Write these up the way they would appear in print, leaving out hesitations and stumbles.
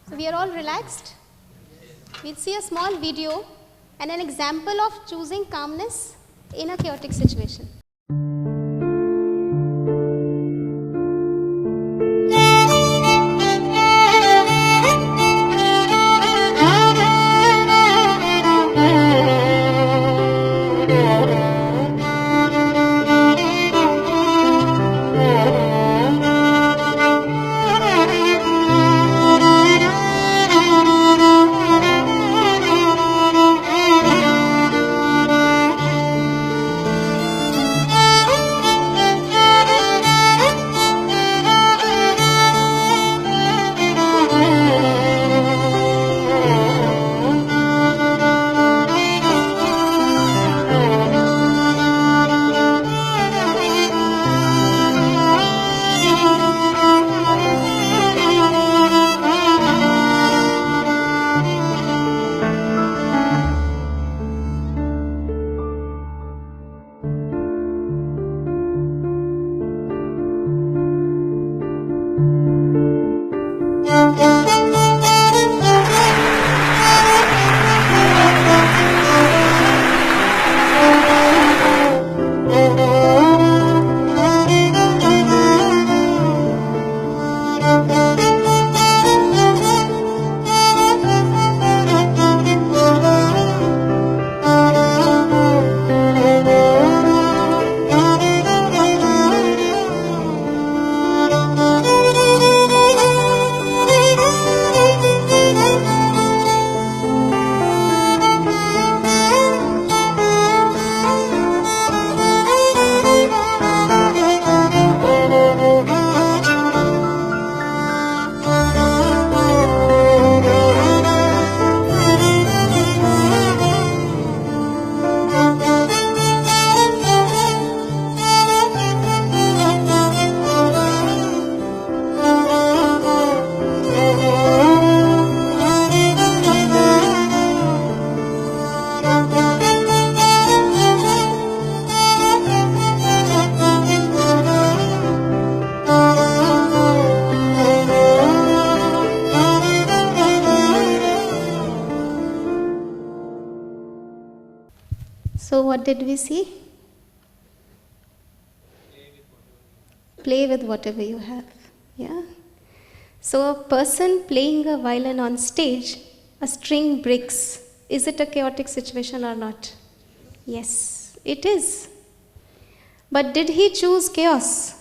So we are all relaxed. We'll see a small video and an example of choosing calmness in a chaotic situation. So what did we see? Play with whatever you have. Yeah. So a person playing a violin on stage, a string breaks. Is it a chaotic situation or not? Yes, it is. But did he choose chaos?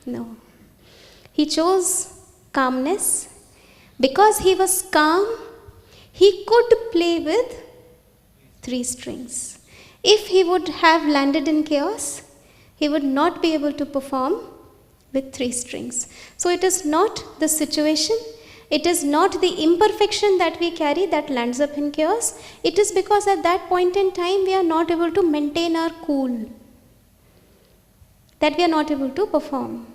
No. He chose calmness. Because he was calm, he could play with 3 strings. If he would have landed in chaos, he would not be able to perform with 3 strings. So it is not the situation, it is not the imperfection that we carry that lands up in chaos. It is because at that point in time we are not able to maintain our cool, that we are not able to perform.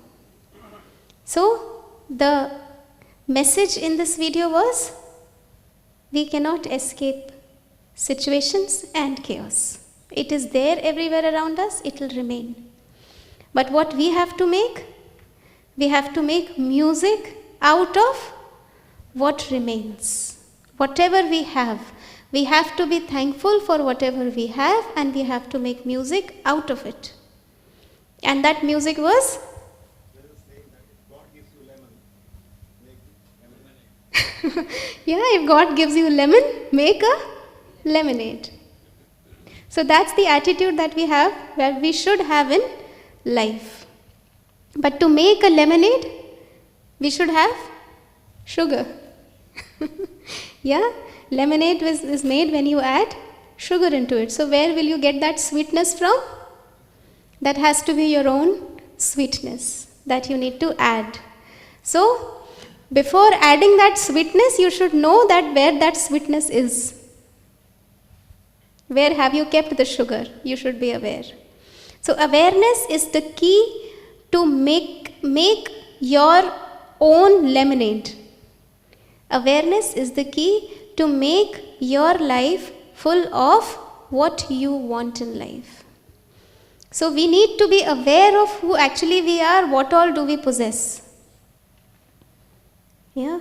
So the message in this video was, we cannot escape situations and chaos. It is there everywhere around us, it will remain. But what we have to make? We have to make music out of what remains. Whatever we have to be thankful for whatever we have, and we have to make music out of it. And that music was? Yeah, if God gives you lemon, make a lemonade. So that's the attitude that we have, where we should have in life. But to make a lemonade, we should have sugar. Yeah, lemonade is made when you add sugar into it. So where will you get that sweetness from? That has to be your own sweetness that you need to add. So before adding that sweetness, you should know that where that sweetness is. Where have you kept the sugar? You should be aware. So awareness is the key to make your own lemonade. Awareness is the key to make your life full of what you want in life. So we need to be aware of who actually we are, what all do we possess. Yeah.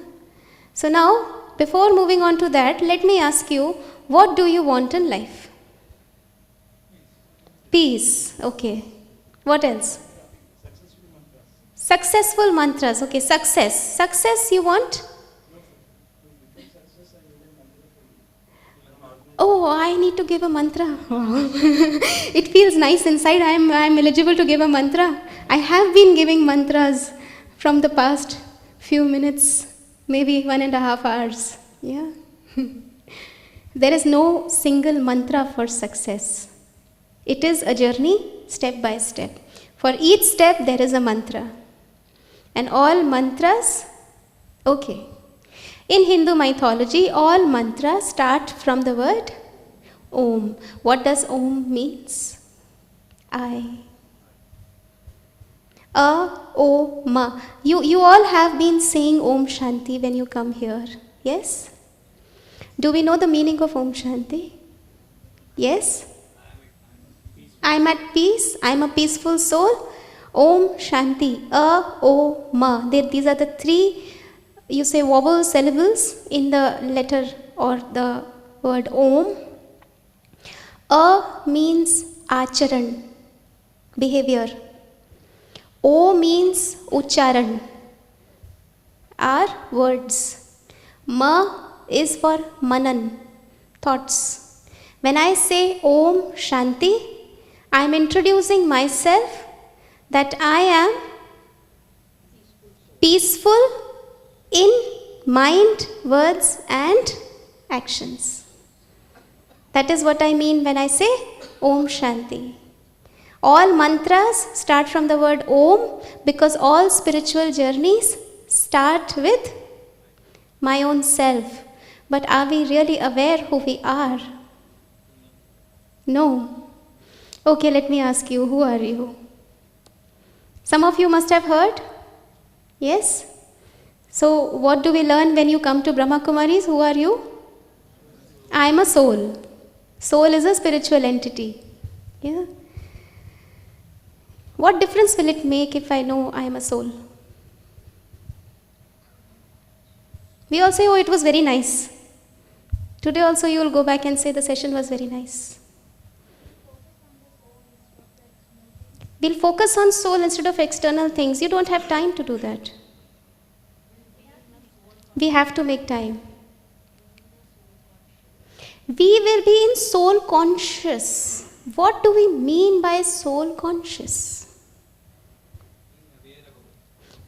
So now, before moving on to that, let me ask you, what do you want in life? Peace. Okay. What else? Successful mantras. Okay, success. Success you want? Oh, I need to give a mantra. It feels nice inside. I'm eligible to give a mantra. I have been giving mantras from the past few minutes, maybe 1.5 hours. Yeah. There is no single mantra for success. It is a journey, step by step. For each step, there is a mantra. And all mantras, okay. In Hindu mythology, all mantras start from the word Om. What does Om means? I. O, Ma. You all have been saying Om Shanti when you come here. Yes? Do we know the meaning of Om Shanti? Yes? I'm at peace. I'm a peaceful soul. Om Shanti. O, Ma. These are the three, you say, vowel syllables in the letter or the word Om. A means acharan, behavior. O means ucharan, are words. Ma is for manan, thoughts. When I say Om Shanti, I am introducing myself that I am peaceful in mind, words and actions. That is what I mean when I say Om Shanti. All mantras start from the word Om because all spiritual journeys start with my own self. But are we really aware who we are? No. Okay, let me ask you, who are you? Some of you must have heard. Yes? So, what do we learn when you come to Brahma Kumaris? Who are you? I am a soul. Soul is a spiritual entity. Yeah? What difference will it make if I know I am a soul? We all say, oh, it was very nice. Today also you will go back and say the session was very nice. We'll focus on soul instead of external things. You don't have time to do that. We have to make time. We will be in soul conscious. What do we mean by soul conscious?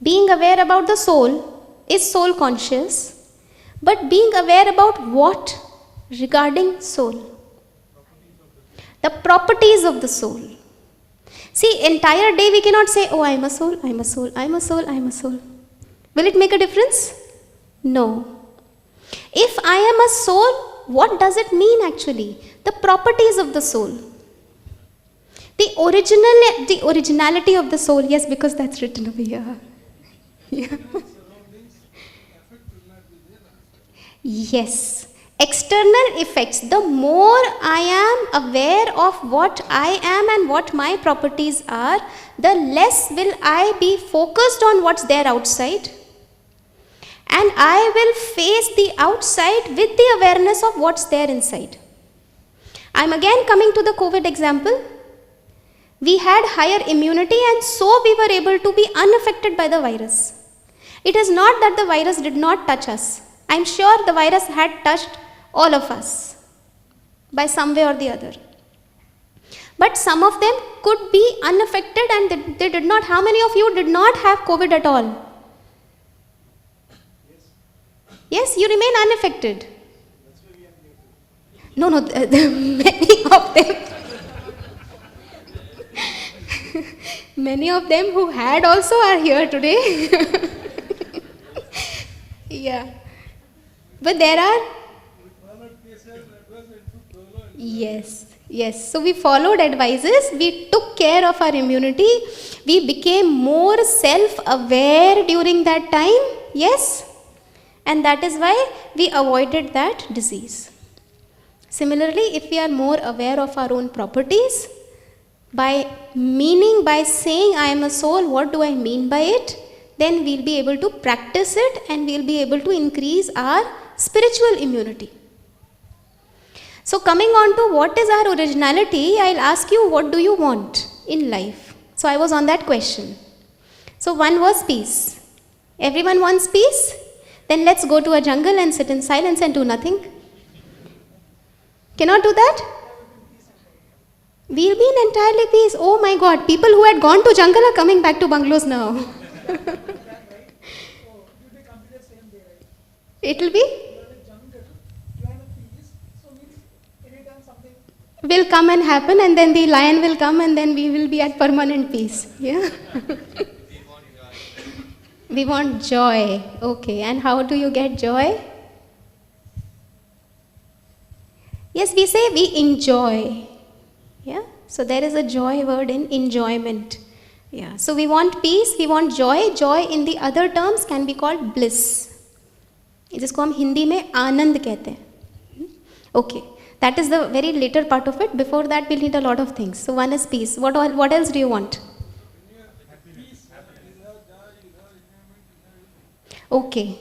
Being aware about the soul is soul conscious, but being aware about what regarding soul? The properties of the soul. See, entire day we cannot say, oh, I am a soul, I am a soul, I am a soul, I am a soul. Will it make a difference? No. If I am a soul, what does it mean actually? The properties of the soul. The originality of the soul, yes, because that's written over here. Yeah. Yes. External effects. The more I am aware of what I am and what my properties are, the less will I be focused on what's there outside. And I will face the outside with the awareness of what's there inside. I'm again coming to the COVID example. We had higher immunity and so we were able to be unaffected by the virus. It is not that the virus did not touch us. I'm sure the virus had touched all of us by some way or the other. But some of them could be unaffected and they did not. How many of you did not have COVID at all? Yes, you remain unaffected. No, many of them. Many of them who had also are here today. Yeah. But there are. Yes. So we followed advices, we took care of our immunity, we became more self-aware during that time. Yes. And that is why we avoided that disease. Similarly, if we are more aware of our own properties, by saying I am a soul, what do I mean by it? then we'll be able to practice it and we'll be able to increase our spiritual immunity. So coming on to what is our originality, I'll ask you, what do you want in life? So I was on that question. So one was peace. Everyone wants peace? Then let's go to a jungle and sit in silence and do nothing. Cannot do that? We'll be in entirely peace. Oh my God, people who had gone to jungle are coming back to bungalows now. It will be? Will come and happen, and then the lion will come, and then we will be at permanent peace. Yeah. We want joy. Okay, and how do you get joy? Yes, we say we enjoy. Yeah, so there is a joy word in enjoyment. Yeah, so we want peace, we want joy. Joy in the other terms can be called bliss. जिसको हम हिंदी में आनंद कहते हैं. Okay, that is the very later part of it. Before that, we'll need a lot of things. So one is peace. What else do you want? Okay.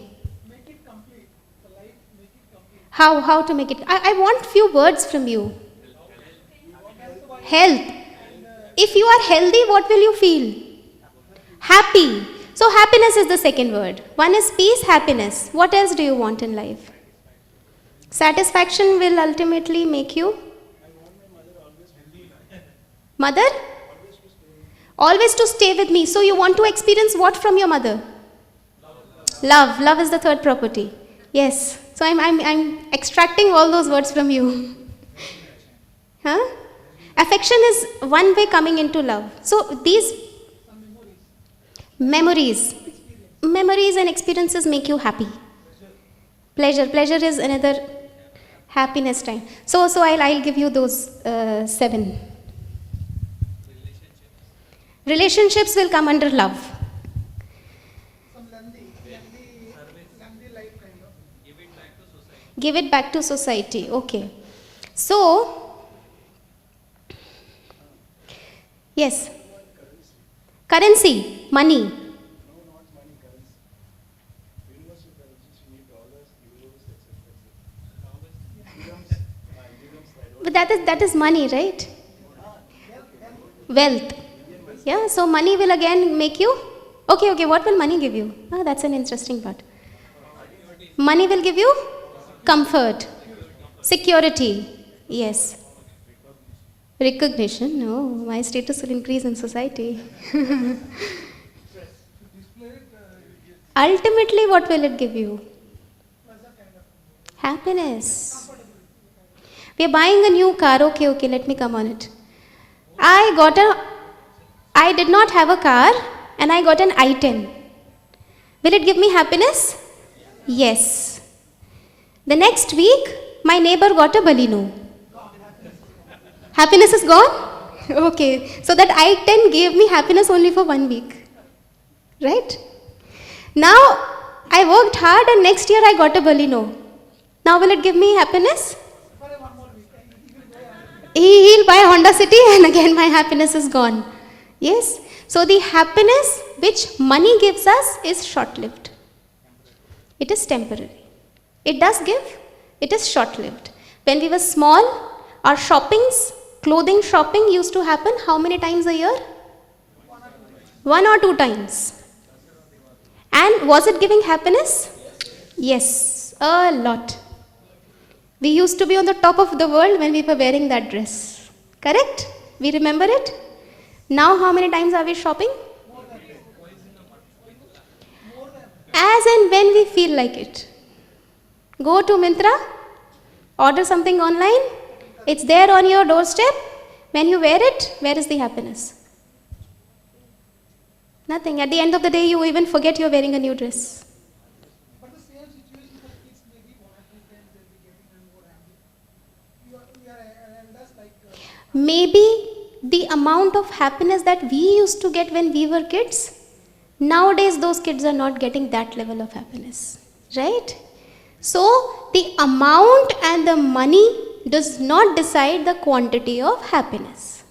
How to make it? I want few words from you. Health. If you are healthy, what will you feel? Happy. So happiness is the second word. One is peace, happiness. What else do you want in life? Satisfaction will ultimately make you? Mother? Always to stay with me. So you want to experience what from your mother? Love. Love is the third property. Yes. So I'm extracting all those words from you. Huh? Affection is one way coming into love. So these memories and experiences make you happy. Pleasure is another happiness time. So I'll give you those 7. Relationships will come under love. Give it back to society. Okay. So, yes. Currency, money. But that is money, right? Wealth. Yeah, so money will again make you. Okay, what will money give you? Ah, that's an interesting part. Money will give you comfort, security. Yes. Recognition. No, my status will increase in society. Ultimately, what will it give you? Happiness. We are buying a new car. Okay, let me come on it. I did not have a car and I got an i10. Will it give me happiness? Yes. The next week, my neighbor got a Baleno. Happiness is gone? Okay. So that i10 gave me happiness only for 1 week. Right? Now, I worked hard and next year I got a Baleno. Now will it give me happiness? He'll buy a Honda City and again my happiness is gone. Yes? So the happiness which money gives us is short-lived. It is temporary. It does give, it is short-lived. When we were small, our clothing shopping used to happen how many times a year? 1 or 2 times. And was it giving happiness? Yes, a lot. We used to be on the top of the world when we were wearing that dress. Correct? We remember it? Now how many times are we shopping? As and when we feel like it. Go to Myntra, order something online, it's there on your doorstep. When you wear it, where is the happiness? Nothing. At the end of the day, you even forget you're wearing a new dress. But the same situation for kids may be volatile, then they'll be getting more angry. We are elders like... Maybe the amount of happiness that we used to get when we were kids, nowadays those kids are not getting that level of happiness. Right? So, the amount and the money does not decide the quantity of happiness.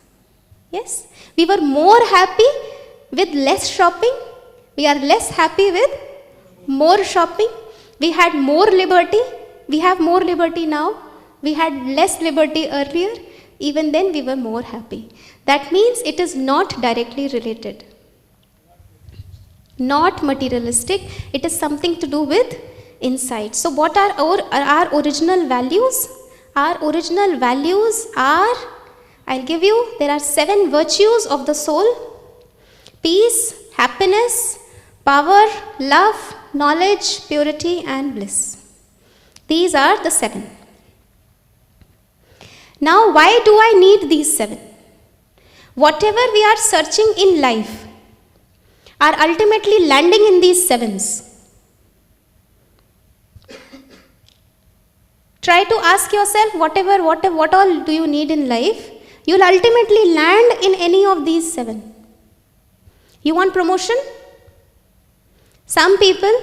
Yes? We were more happy with less shopping, We are less happy with more shopping. We had more liberty. We have more liberty now. We had less liberty earlier. Even then, we were more happy. That means it is not directly related. Not materialistic. It is something to do with inside. So, what are our original values? Our original values are, I'll give you, there are 7 virtues of the soul: peace, happiness, power, love, knowledge, purity, and bliss. These are the 7. Now, why do I need these 7? Whatever we are searching in life are ultimately landing in these 7s. Try to ask yourself what all do you need in life? You'll ultimately land in any of these 7. You want promotion? Some people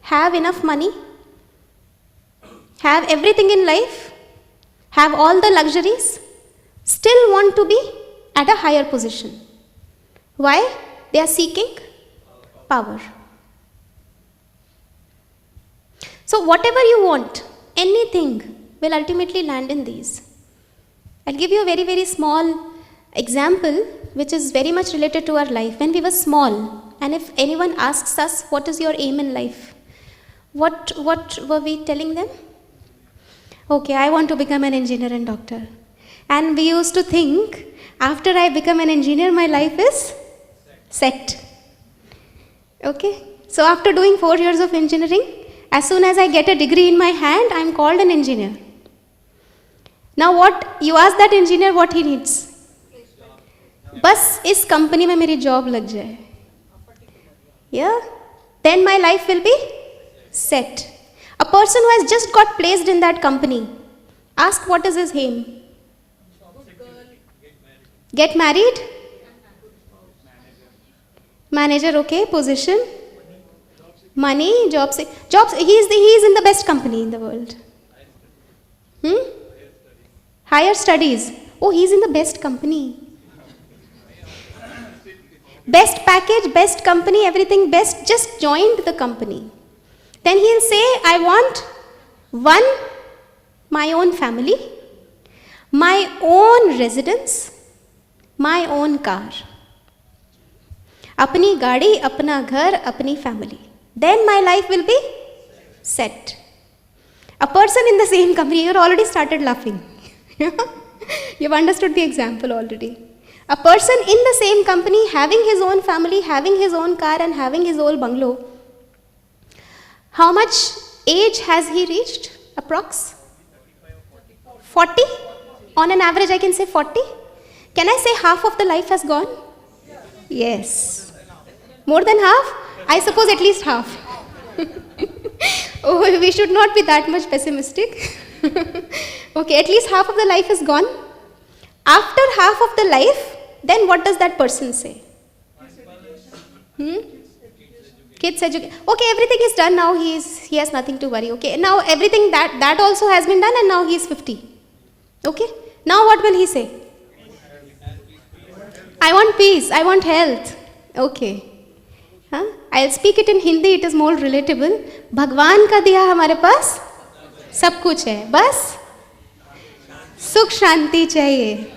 have enough money, have everything in life, have all the luxuries, still want to be at a higher position. Why? They are seeking power. So whatever you want, anything will ultimately land in these. I'll give you a very, very small example which is very much related to our life. When we were small, and if anyone asks us, what is your aim in life? What were we telling them? Okay, I want to become an engineer and doctor. And we used to think, after I become an engineer, my life is set. Okay, so after doing 4 years of engineering, as soon as I get a degree in my hand, I am called an engineer. Now what, you ask that engineer what he needs. बस इस company में मेरी job लग जाए. Yeah, then my life will be set. A person who has just got placed in that company, ask what is his aim? Get married? Manager, okay, position, money, jobs. He is in the best company in the world. Higher studies. Oh, he's in the best company. Best package, best company, everything best, just joined the company. Then he'll say, I want my own family, my own residence, my own car. Apni gaadi, apna ghar, apni family. Then my life will be set. A person in the same company, you've already started laughing. You've understood the example already. A person in the same company, having his own family, having his own car and having his own bungalow. How much age has he reached? Approx? 40? On an average I can say 40. Can I say half of the life has gone? Yes. More than half? I suppose at least half. Oh, we should not be that much pessimistic. Okay, at least half of the life is gone. After half of the life, then what does that person say? Kids education. Okay, everything is done now. He has nothing to worry. Okay, now everything that also has been done, and now he is 50. Okay, now what will he say? I want peace. I want health. Okay. I'll speak it in Hindi. It is more relatable. भगवान का दिया हमारे पास सब कुछ है. बस सुख शांति चाहिए.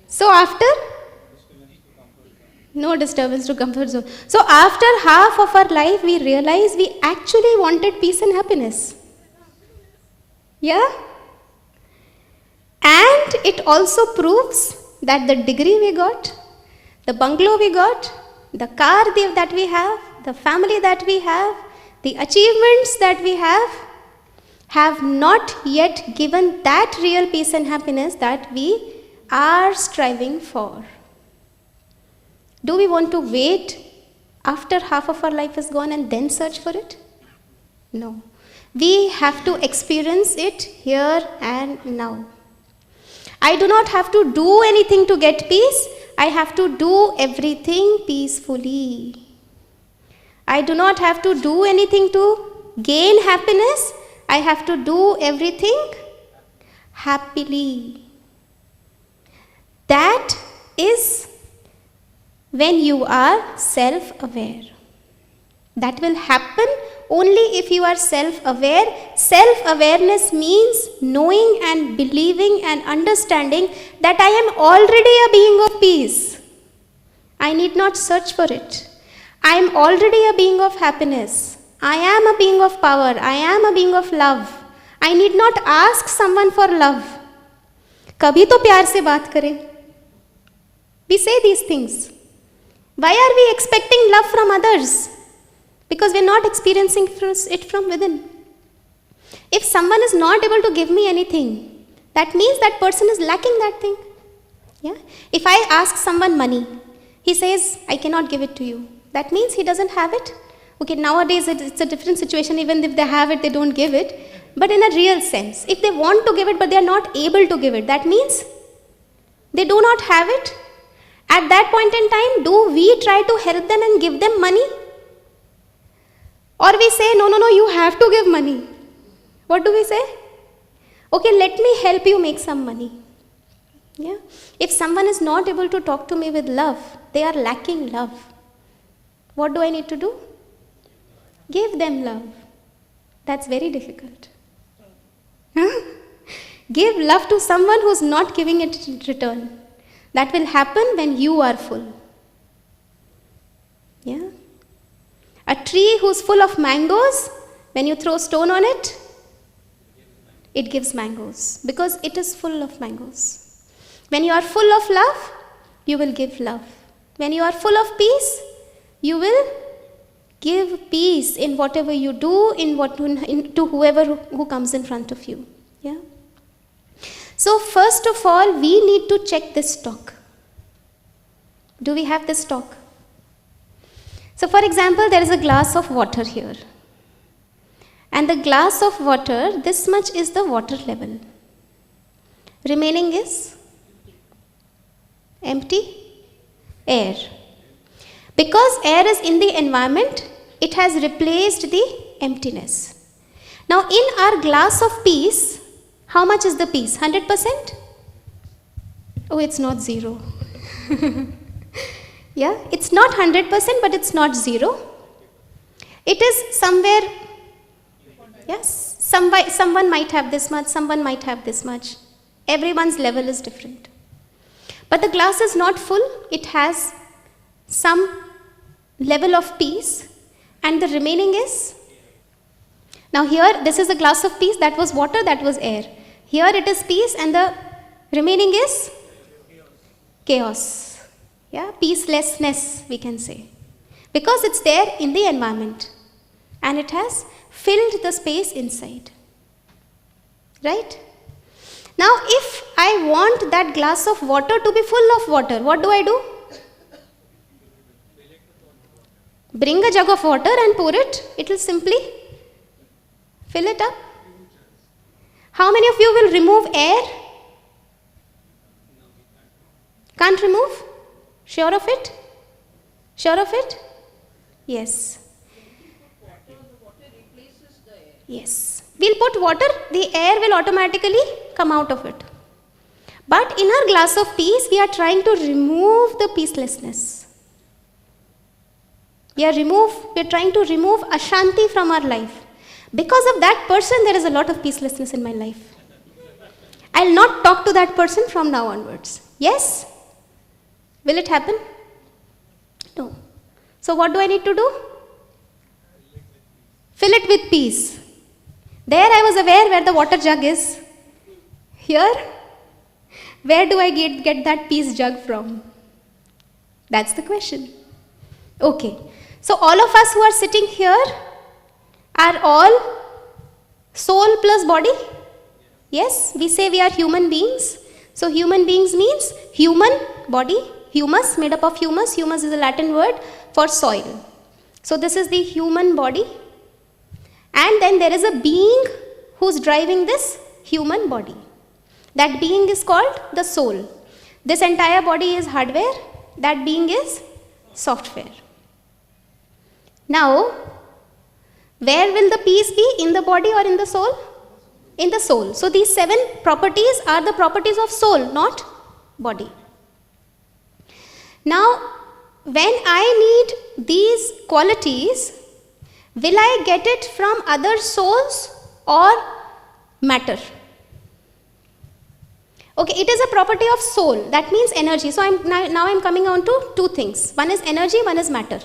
So after, no disturbance to comfort zone. So after half of our life, we realize we actually wanted peace and happiness. Yeah? And it also proves that the degree we got, the bungalow we got, the car that we have, the family that we have, the achievements that we have not yet given that real peace and happiness that we are striving for. Do we want to wait after half of our life is gone and then search for it? No. We have to experience it here and now. I do not have to do anything to get peace. I have to do everything peacefully. I do not have to do anything to gain happiness. I have to do everything happily. That is when you are self-aware. That will happen only if you are self-aware. Self-awareness means knowing and believing and understanding that I am already a being of peace. I need not search for it. I am already a being of happiness. I am a being of power. I am a being of love. I need not ask someone for love. कभी तो प्यार से बात करें. We say these things. Why are we expecting love from others? Because we are not experiencing it from within. If someone is not able to give me anything, that means that person is lacking that thing. Yeah? If I ask someone money, he says, I cannot give it to you. That means he doesn't have it. Okay, nowadays it's a different situation. Even if they have it, they don't give it. But in a real sense, if they want to give it but they are not able to give it, that means they do not have it. At that point in time, do we try to help them and give them money? Or we say, no, you have to give money. What do we say? Okay, let me help you make some money. Yeah? If someone is not able to talk to me with love, they are lacking love. What do I need to do? Give them love. That's very difficult. Huh? Give love to someone who's not giving it in return. That will happen when you are full. Yeah? A tree who's full of mangoes, when you throw stone on it, it gives mangoes because it is full of mangoes. When you are full of love, you will give love. When you are full of peace, you will give peace in whatever you do, to whoever who comes in front of you. Yeah? So first of all, we need to check this stock. Do we have this stock? So for example, there is a glass of water here. And the glass of water, this much is the water level. Remaining is empty air. Because air is in the environment, it has replaced the emptiness. Now in our glass of peace, how much is the peace? 100%? Oh, it's not zero. Yeah, it's not 100%, but it's not zero. It is somewhere, yes, someone might have this much, someone might have this much. Everyone's level is different. But the glass is not full, it has some level of peace, and the remaining is, now here, this is a glass of peace, that was water, that was air. Here it is peace, and the remaining is chaos. Yeah, peacelessness, we can say. Because it's there in the environment, and it has filled the space inside. Right? Now, if I want that glass of water to be full of water, what do I do? Bring a jug of water and pour it. It will simply fill it up. How many of you will remove air? Can't remove? Sure of it? Sure of it? Yes. Yes. We'll put water, the air will automatically come out of it. But in our glass of peace, we are trying to remove the peacelessness. We are trying to remove Ashanti from our life. Because of that person, there is a lot of peacelessness in my life. I'll not talk to that person from now onwards. Yes? Will it happen? No. So what do I need to do? Fill it with peace. There I was aware where the water jug is. Here, where do I get that peace jug from? That's the question. Okay. So all of us who are sitting here are all soul plus body? Yes, we say we are human beings. So human beings means human body, humus, made up of humus. Humus is a Latin word for soil. So this is the human body. And then there is a being who's driving this human body. That being is called the soul. This entire body is hardware. That being is software. Now, where will the peace be? In the body or in the soul? In the soul. So these 7 properties are the properties of soul, not body. Now, when I need these qualities, will I get it from other souls or matter? Okay, it is a property of soul. That means energy. So now I'm coming on to two things. One is energy, one is matter.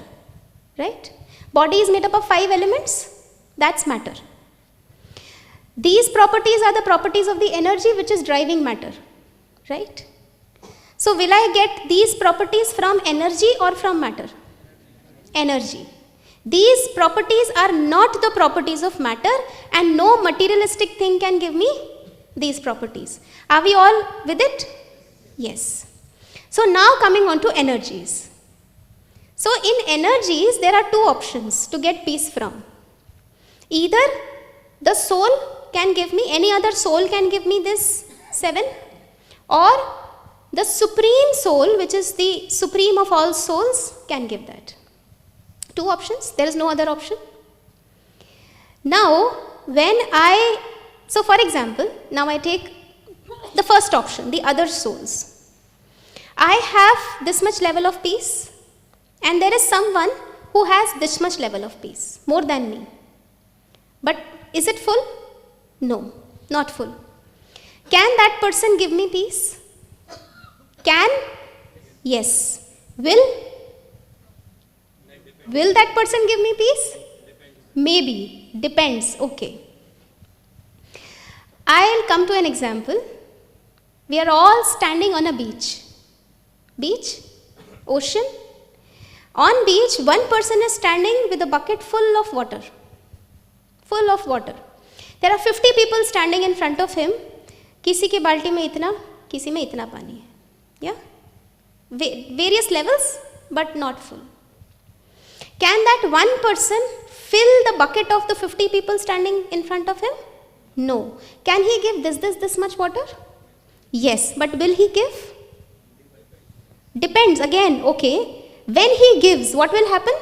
Right? Body is made up of 5 elements. That's matter. These properties are the properties of the energy which is driving matter. Right? So will I get these properties from energy or from matter? Energy. These properties are not the properties of matter, and no materialistic thing can give me these properties. Are we all with it? Yes. So now coming on to energies. So in energies, there are two options to get peace from. Either the soul can give me, any other soul can give me this 7, or the supreme soul, which is the supreme of all souls, can give that. Two options, there is no other option. Now, so for example, now I take the first option, the other souls. I have this much level of peace, and there is someone who has this much level of peace, more than me. But is it full? No, not full. Can that person give me peace? Can? Yes. Will that person give me peace? Maybe. Depends. Okay. I'll come to an example. We are all standing on a beach. Beach? Ocean? On beach, one person is standing with a bucket full of water. Full of water. There are 50 people standing in front of him. किसी के बाल्टी में इतना, किसी में इतना पानी है. Yeah? Various levels, but not full. Can that one person fill the bucket of the 50 people standing in front of him? No. Can he give this much water? Yes. But will he give? Depends again. Okay. When he gives, what will happen?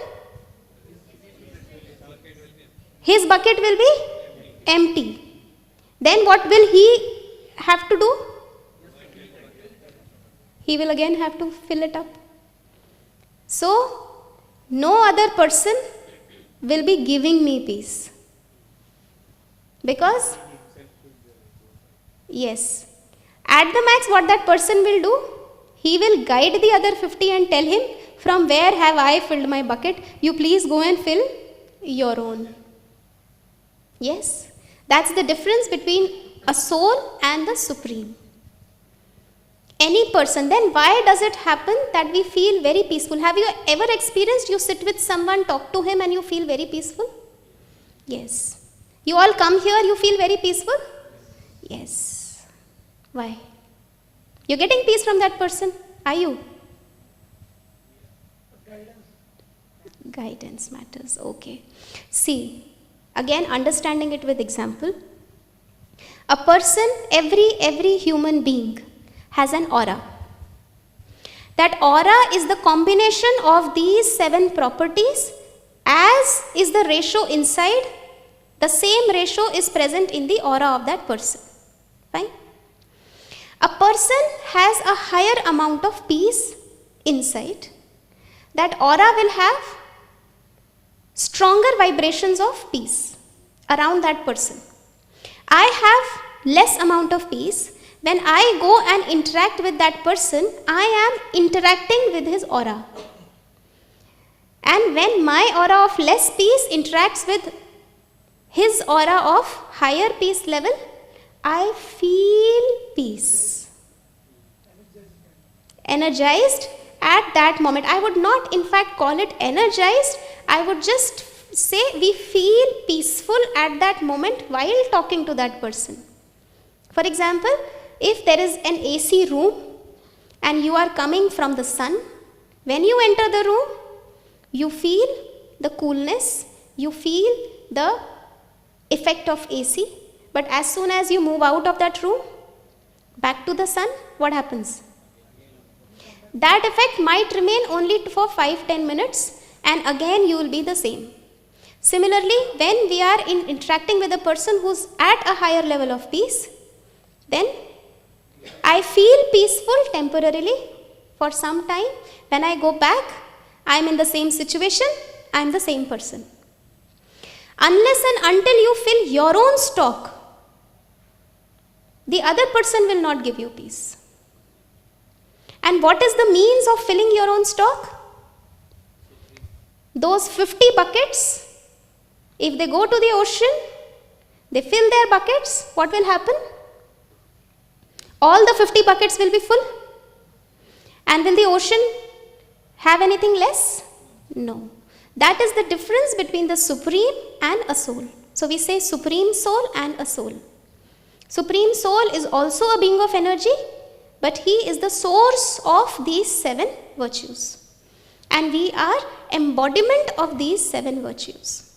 His bucket will be empty. Then what will he have to do? He will again have to fill it up. So, no other person will be giving me peace. Because, yes, at the max what that person will do, he will guide the other 50 and tell him, from where have I filled my bucket? You please go and fill your own. Yes, that's the difference between a soul and the supreme. Any person, then why does it happen that we feel very peaceful? Have you ever experienced you sit with someone, talk to him and you feel very peaceful? Yes. You all come here, you feel very peaceful? Yes. Why? You're getting peace from that person? Are you? Guidance matters. Okay. See, again understanding it with example. A person, every human being has an aura. That aura is the combination of these 7 properties, as is the ratio inside. The same ratio is present in the aura of that person. Fine? A person has a higher amount of peace inside. That aura will have stronger vibrations of peace around that person. I have less amount of peace. When I go and interact with that person, I am interacting with his aura. And when my aura of less peace interacts with his aura of higher peace level, I feel peace. Energized at that moment. I would not in fact call it energized. I would just say we feel peaceful at that moment while talking to that person. For example, if there is an AC room and you are coming from the sun, when you enter the room, you feel the coolness, you feel the effect of AC. But as soon as you move out of that room, back to the sun, what happens? That effect might remain only for 5-10 minutes and again you will be the same. Similarly, when we are interacting with a person who's at a higher level of peace, then I feel peaceful temporarily for some time. When I go back, I am in the same situation, I am the same person. Unless and until you fill your own stock, the other person will not give you peace. And what is the means of filling your own stock? Those 50 buckets, if they go to the ocean, they fill their buckets, what will happen? All the 50 buckets will be full. And will the ocean have anything less? No. That is the difference between the supreme and a soul. So we say supreme soul and a soul. Supreme soul is also a being of energy, but he is the source of these 7 virtues. And we are embodiment of these 7 virtues.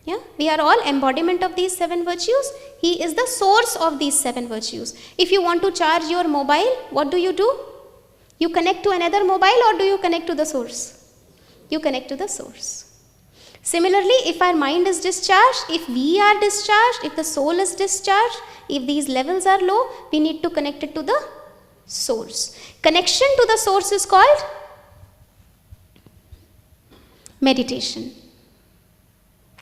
Yeah, we are all embodiment of these 7 virtues. He is the source of these 7 virtues. If you want to charge your mobile, what do? You connect to another mobile, or do you connect to the source? You connect to the source. Similarly, if our mind is discharged, if we are discharged, if the soul is discharged, if these levels are low, we need to connect it to the source. Connection to the source is called meditation.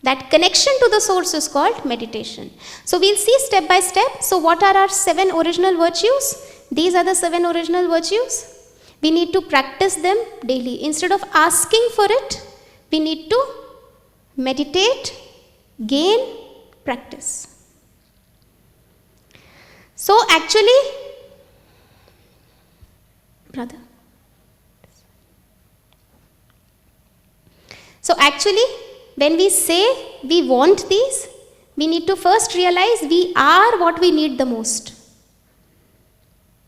That connection to the source is called meditation. So we'll see step by step. So what are our 7 original virtues? These are the 7 original virtues. We need to practice them daily. Instead of asking for it, we need to meditate, gain, practice. So actually, brother. So actually, when we say we want these, we need to first realize we are what we need the most.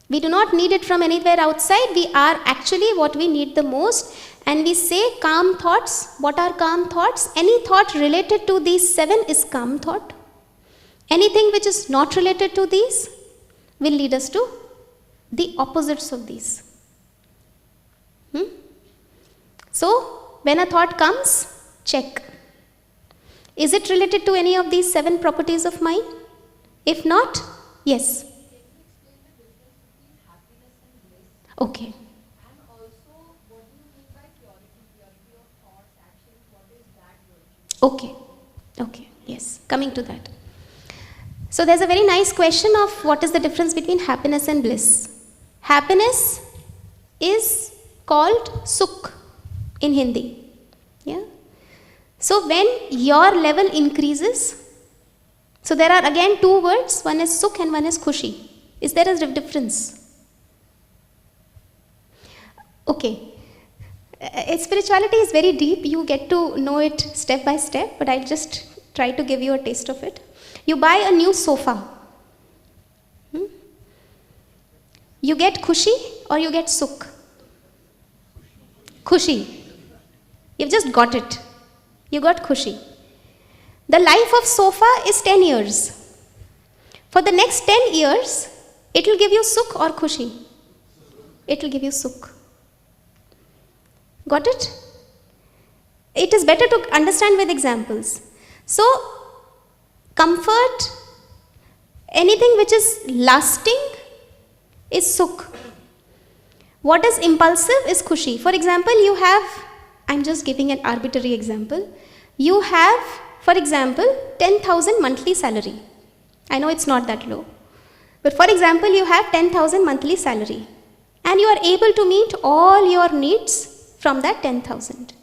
We do not need it from anywhere outside. We are actually what we need the most. And we say calm thoughts. What are calm thoughts? Any thought related to these 7 is calm thought. Anything which is not related to these will lead us to the opposites of these. So, when a thought comes, check. Is it related to any of these 7 properties of mind? If not, yes. Okay. And also, what do you mean by purity? Purity of thoughts, actions, what is that virtue? Okay, yes, coming to that. So there's a very nice question of what is the difference between happiness and bliss. Happiness is called sukh in Hindi. Yeah. So when your level increases, so there are again 2 words, one is sukh and one is khushi. Is there a difference? Okay. Spirituality is very deep. You get to know it step by step, but I'll just try to give you a taste of it. You buy a new sofa. You get khushi or you get sukh? Khushi. You've just got it. You got khushi. The life of sofa is 10 years. For the next 10 years, it will give you sukh or khushi? It will give you sukh. Got it? It is better to understand with examples. So, comfort, anything which is lasting is sukh. What is impulsive is khushi. For example, you have, I'm just giving an arbitrary example. You have, for example, 10,000 monthly salary. I know it's not that low. But for example, you have 10,000 monthly salary. And you are able to meet all your needs from that 10,000.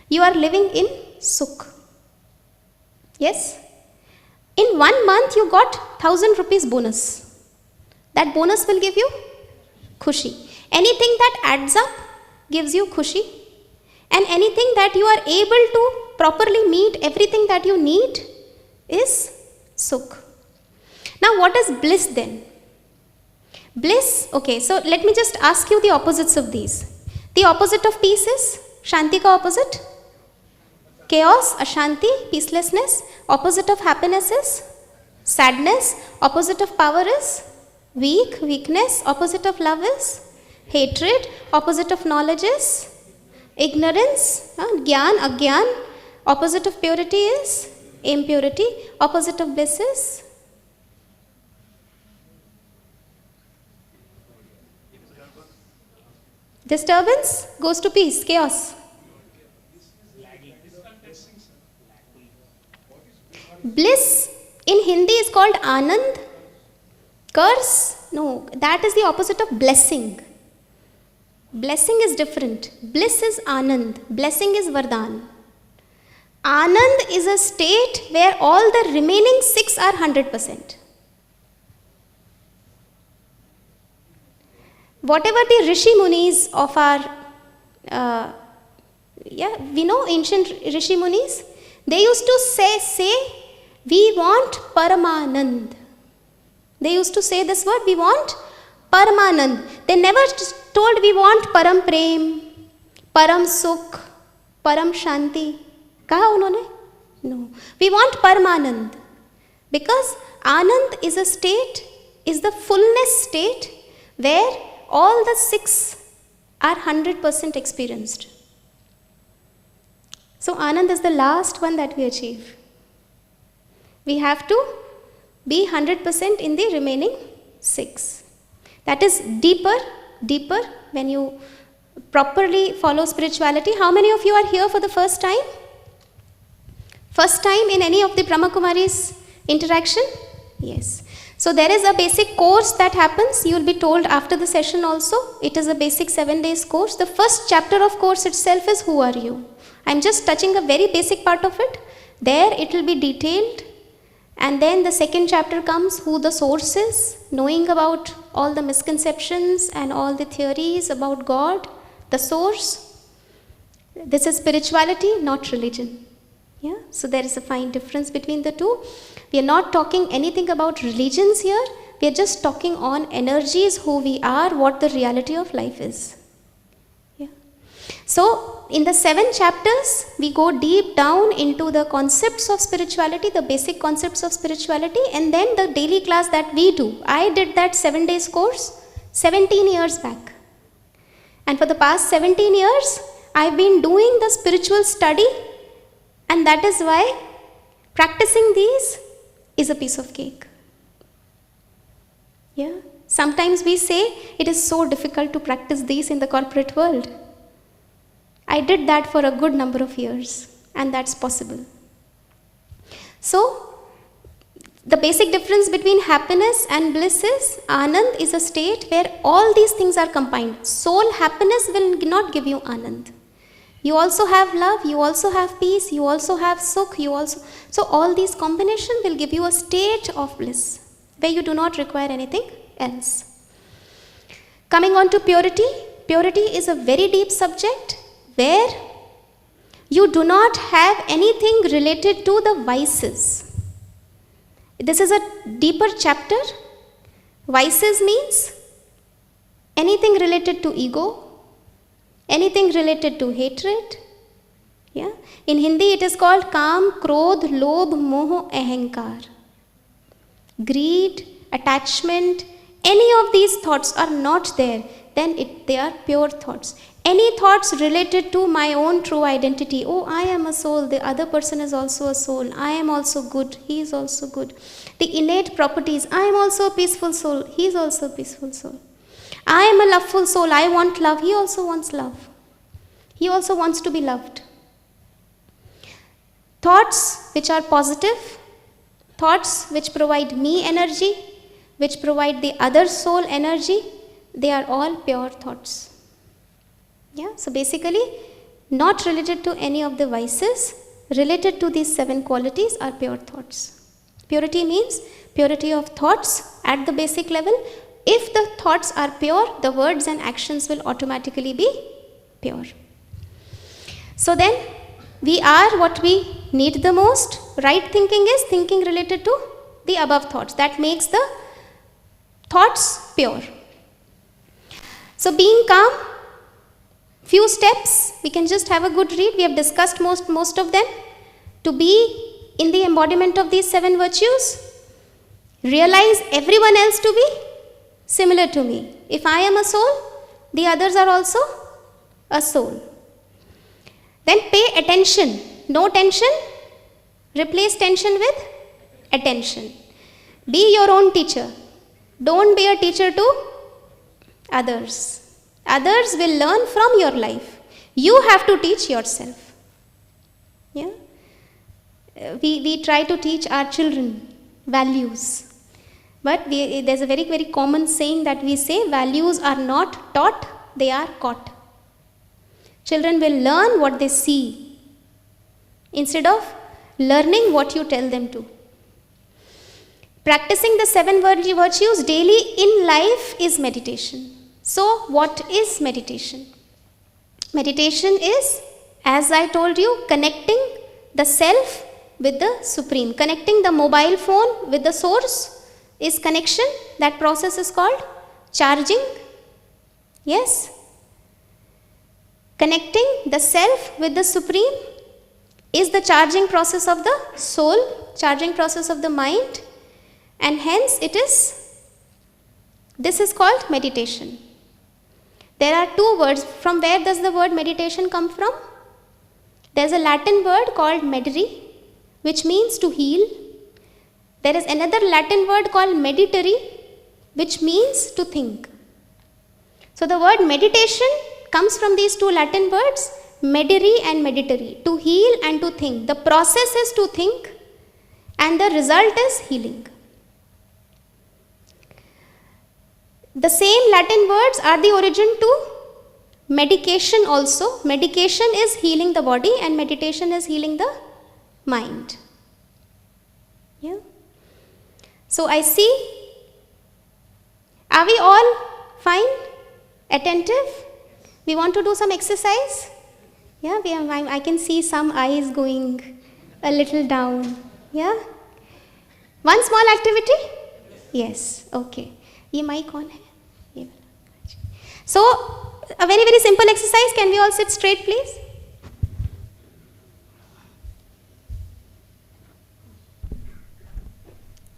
You are living in sukh. Yes? In 1 month, you got 1,000 rupees bonus. That bonus will give you khushi. Anything that adds up gives you khushi. And anything that you are able to properly meet everything that you need is sukh. Now, what is bliss then? Bliss, okay, so let me just ask you the opposites of these. The opposite of peace is? Shanti ka opposite? Chaos, ashanti, peacelessness. Opposite of happiness is? Sadness. Opposite of power is? Weakness. Opposite of love is? Hatred. Opposite of knowledge is? Ignorance. Gyan, agyan. Opposite of purity is? Impurity. Opposite of bliss is? Disturbance goes to peace, chaos. Bliss in Hindi is called Anand. Curse, no, that is the opposite of blessing. Blessing is different. Bliss is Anand. Blessing is Vardhan. Anand is a state where all the remaining 6 are 100%. Whatever the Rishi Munis of our, we know ancient Rishi Munis, they used to say, we want Paramanand. They used to say this word, we want Paramanand. They never told we want Param Prem, Param Sukh, Param Shanti. Kaha unhone? No. We want Paramanand. Because Anand is a state, is the fullness state where all the 6 are 100% experienced. So Anand is the last one that we achieve. We have to be 100% in the remaining 6. That is deeper when you properly follow spirituality. How many of you are here for the first time? First time in any of the Brahma Kumaris interaction? Yes. So there is a basic course that happens. You will be told after the session also. It is a basic 7 days course. The first chapter of course itself is Who Are You? I am just touching a very basic part of it. There it will be detailed. And then the second chapter comes, who the source is, knowing about all the misconceptions and all the theories about God, the source. This is spirituality, not religion. Yeah? So there is a fine difference between the two. We are not talking anything about religions here. We are just talking on energies, who we are, what the reality of life is. Yeah. So in the 7 chapters, we go deep down into the concepts of spirituality, the basic concepts of spirituality, and then the daily class that we do. I did that 7 days course 17 years back. And for the past 17 years, I've been doing the spiritual study, and that is why practicing these is a piece of cake. Yeah. Sometimes we say it is so difficult to practice these in the corporate world. I did that for a good number of years, and that's possible. So, the basic difference between happiness and bliss is, Anand is a state where all these things are combined. Soul happiness will not give you Anand. You also have love, you also have peace, you also have Sukh, so all these combination will give you a state of bliss, where you do not require anything else. Coming on to purity. Purity is a very deep subject, where you do not have anything related to the vices. This is a deeper chapter. Vices means anything related to ego, anything related to hatred. Yeah? In Hindi it is called Kam, Krodh, Lobh, Moh, Ahankar. Greed, attachment, any of these thoughts are not there, then they are pure thoughts. Any thoughts related to my own true identity, oh, I am a soul, the other person is also a soul, I am also good, he is also good. The innate properties, I am also a peaceful soul, he is also a peaceful soul. I am a loveful soul, I want love, he also wants love. He also wants to be loved. Thoughts which are positive, thoughts which provide me energy, which provide the other soul energy, they are all pure thoughts. Yeah, so basically, not related to any of the vices, related to these 7 qualities are pure thoughts. Purity means purity of thoughts at the basic level. If the thoughts are pure, the words and actions will automatically be pure. So then, we are what we need the most. Right thinking is thinking related to the above thoughts. That makes the thoughts pure. So being calm, few steps, we can just have a good read. We have discussed most of them. To be in the embodiment of these 7 virtues, realize everyone else to be similar to me. If I am a soul, the others are also a soul. Then pay attention. No tension, replace tension with attention. Be your own teacher. Don't be a teacher to others. Others will learn from your life. You have to teach yourself. Yeah? We try to teach our children values. But there's a very, very common saying that we say values are not taught, they are caught. Children will learn what they see instead of learning what you tell them to. Practicing the 7 virtues daily in life is meditation. So, what is meditation? Meditation is, as I told you, connecting the self with the Supreme. Connecting the mobile phone with the source is connection. That process is called charging. Yes? Connecting the self with the Supreme is the charging process of the soul, charging process of the mind, and hence this is called meditation. There are 2 words. From where does the word meditation come from? There is a Latin word called medere, which means to heal. There is another Latin word called meditare, which means to think. So the word meditation comes from these 2 Latin words, medere and meditare, to heal and to think. The process is to think and the result is healing. The same Latin words are the origin to medication also. Medication is healing the body and meditation is healing the mind. Yeah. So I see, are we all fine? Attentive? We want to do some exercise? Yeah, I can see some eyes going a little down. Yeah? One small activity? Yes, okay. ये mic on है? So, a very, very simple exercise. Can we all sit straight, please?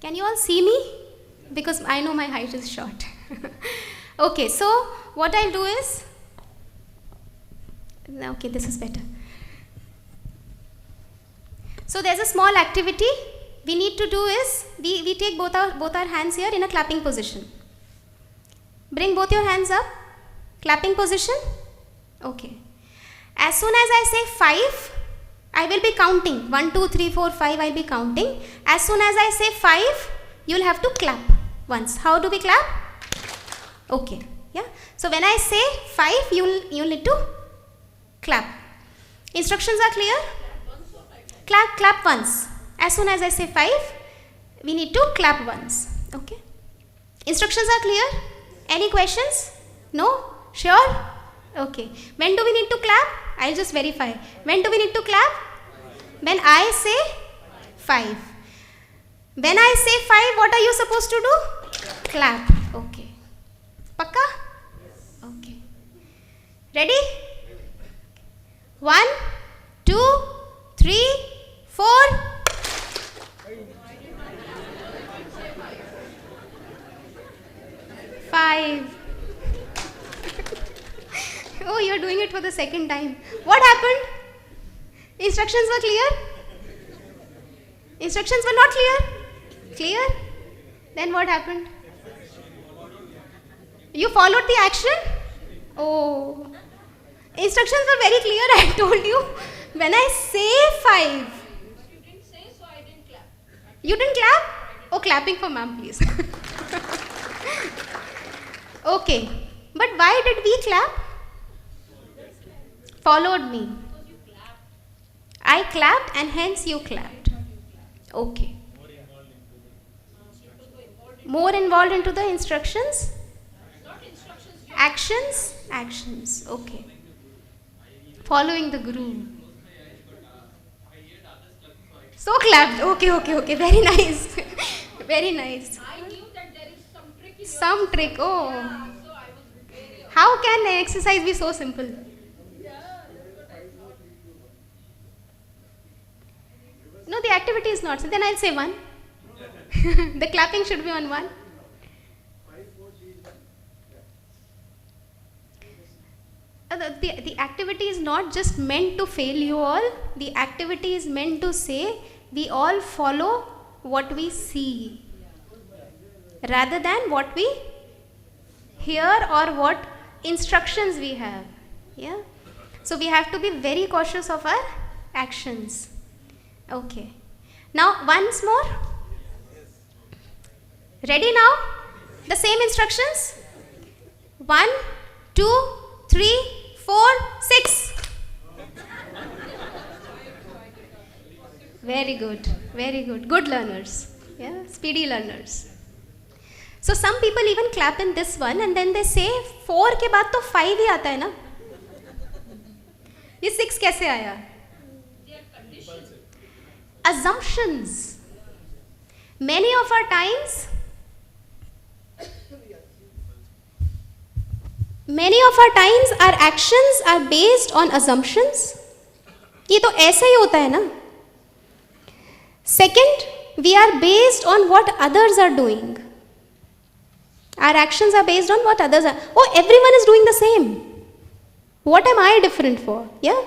Can you all see me? Because I know my height is short. Okay, so what I'll do is, okay, this is better. So there's a small activity we need to do is, we take both our hands here in a clapping position. Bring both your hands up. Clapping position. Okay. As soon as I say 5, I will be counting. 1, 2, 3, 4, 5, I'll be counting. As soon as I say 5, you'll have to clap once. How do we clap? Okay. Yeah. So when I say 5, you'll need to clap. Instructions are clear? Clap once. As soon as I say 5, we need to clap once. Okay. Instructions are clear? Any questions? No? Sure? Okay. When do we need to clap? I'll just verify. When do we need to clap? When I say 5. When I say 5, what are you supposed to do? Clap. Okay. Pakka? Okay. Ready? 1, 2, 3, 4. Five. Oh, you're doing it for the second time. What happened? Instructions were clear? Instructions were not clear? Clear? Then what happened? You followed the action? Oh. Instructions were very clear, I told you. When I say 5. You didn't say, so I didn't clap. You didn't clap? Oh, clapping for ma'am, please. Okay. But why did we clap? Followed me. I clapped and hence you clapped. Okay. More involved into the instructions? Actions? Actions. Okay. Following the guru. So clapped. Okay. Very nice. Very nice. I knew that there is some trick in your Some trick. Oh. so I was very How can an exercise be so simple? No, the activity is not. So then I'll say 1. The clapping should be on 1. The activity is not just meant to fail you all. The activity is meant to say we all follow what we see rather than what we hear or what instructions we have. Yeah. So we have to be very cautious of our actions. Okay. Now once more. Ready now? The same instructions. 1, 2, 3, 4, 6. Very good. Very good. Good learners. Yeah. Speedy learners. So some people even clap in this one and then they say 4 के बाद तो 5 ही आता है ना? ये 6 कैसे आया? Assumptions. Many of our times our actions are based on assumptions. ये तो ऐसा ही होता है ना? Second, we are based on what others are doing. Our actions are based on what others are. Oh, everyone is doing the same. What am I different for? Yeah?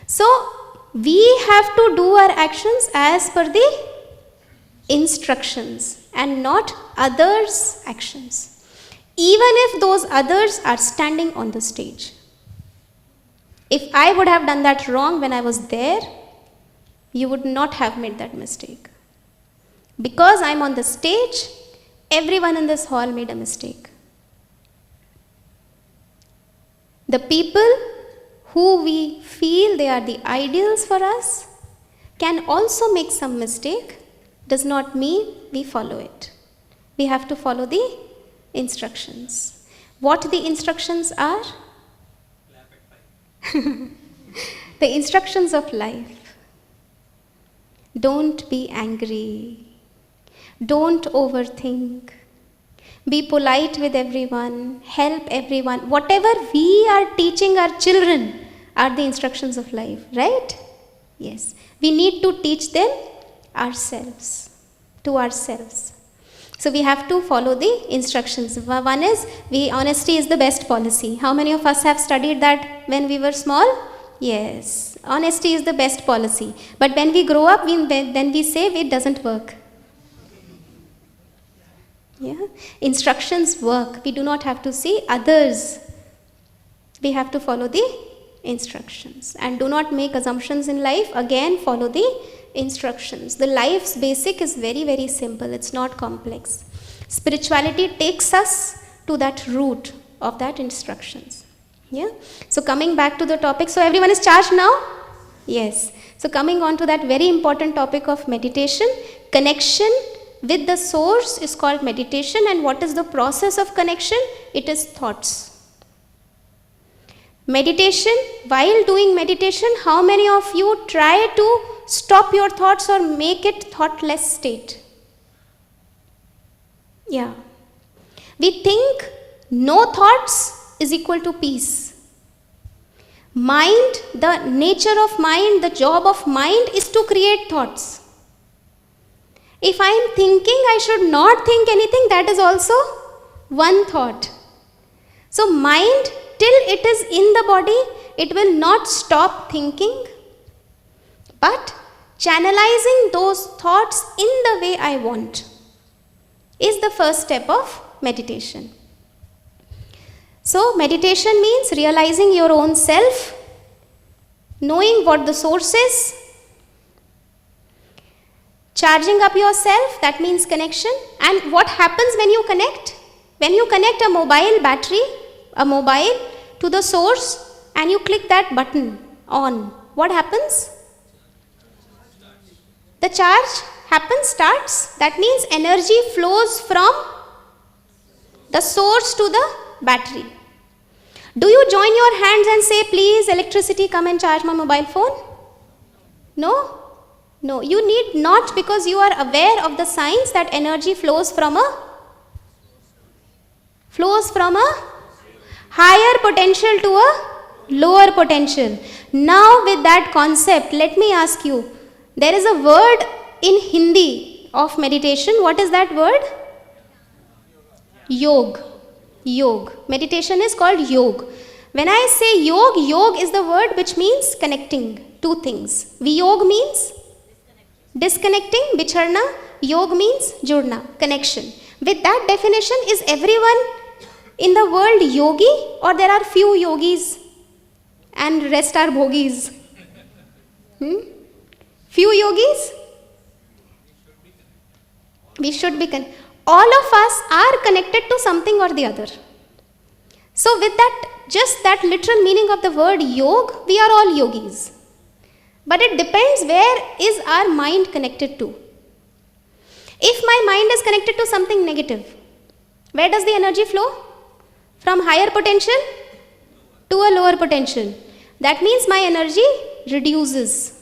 So, we have to do our actions as per the instructions and not others' actions. Even if those others are standing on the stage. If I would have done that wrong when I was there, you would not have made that mistake. Because I'm on the stage, everyone in this hall made a mistake. The people who we feel they are the ideals for us can also make some mistake, does not mean we follow it. We have to follow the instructions. What the instructions are? The instructions of life. Don't be angry. Don't overthink. Be polite with everyone. Help everyone. Whatever we are teaching our children are the instructions of life, right? Yes. We need to teach them ourselves, to ourselves. So we have to follow the instructions. One is, honesty is the best policy. How many of us have studied that when we were small? Yes. Honesty is the best policy. But when we grow up, then we say it doesn't work. Yeah? Instructions work. We do not have to see others. We have to follow the instructions. And do not make assumptions in life. Again, follow the instructions. The life's basic is very, very simple. It's not complex. Spirituality takes us to that root of that instructions. Yeah? So coming back to the topic. So everyone is charged now? Yes. So coming on to that very important topic of meditation. Connection with the source is called meditation. And what is the process of connection? It is thoughts. Meditation, while doing meditation, how many of you try to stop your thoughts or make it thoughtless state? Yeah. We think no thoughts is equal to peace. Mind, the nature of mind, the job of mind is to create thoughts. If I am thinking I should not think anything, that is also one thought. So mind, till it is in the body, it will not stop thinking, but channelizing those thoughts in the way I want is the first step of meditation. So meditation means realizing your own self, knowing what the source is, charging up yourself, that means connection. And what happens when you connect? When you connect a mobile battery, a mobile to the source and you click that button on, what happens? The charge starts. That means energy flows from the source to the battery. Do you join your hands and say, please electricity come and charge my mobile phone? No? No, you need not, because you are aware of the science that energy flows from a higher potential to a lower potential. Now with that concept, let me ask you, there is a word in Hindi of meditation. What is that word? Yog. Yog. Meditation is called yog. When I say yog, yog is the word which means connecting two things. Viyog means disconnecting, bicharna. Yog means jurna, connection. With that definition, is everyone in the world yogi, or there are few yogis and rest are bhogis? Few yogis? We should be all of us are connected to something or the other. So with that, just that literal meaning of the word yog, we are all yogis. But it depends where is our mind connected to. If my mind is connected to something negative, where does the energy flow? From higher potential to a lower potential. That means my energy reduces.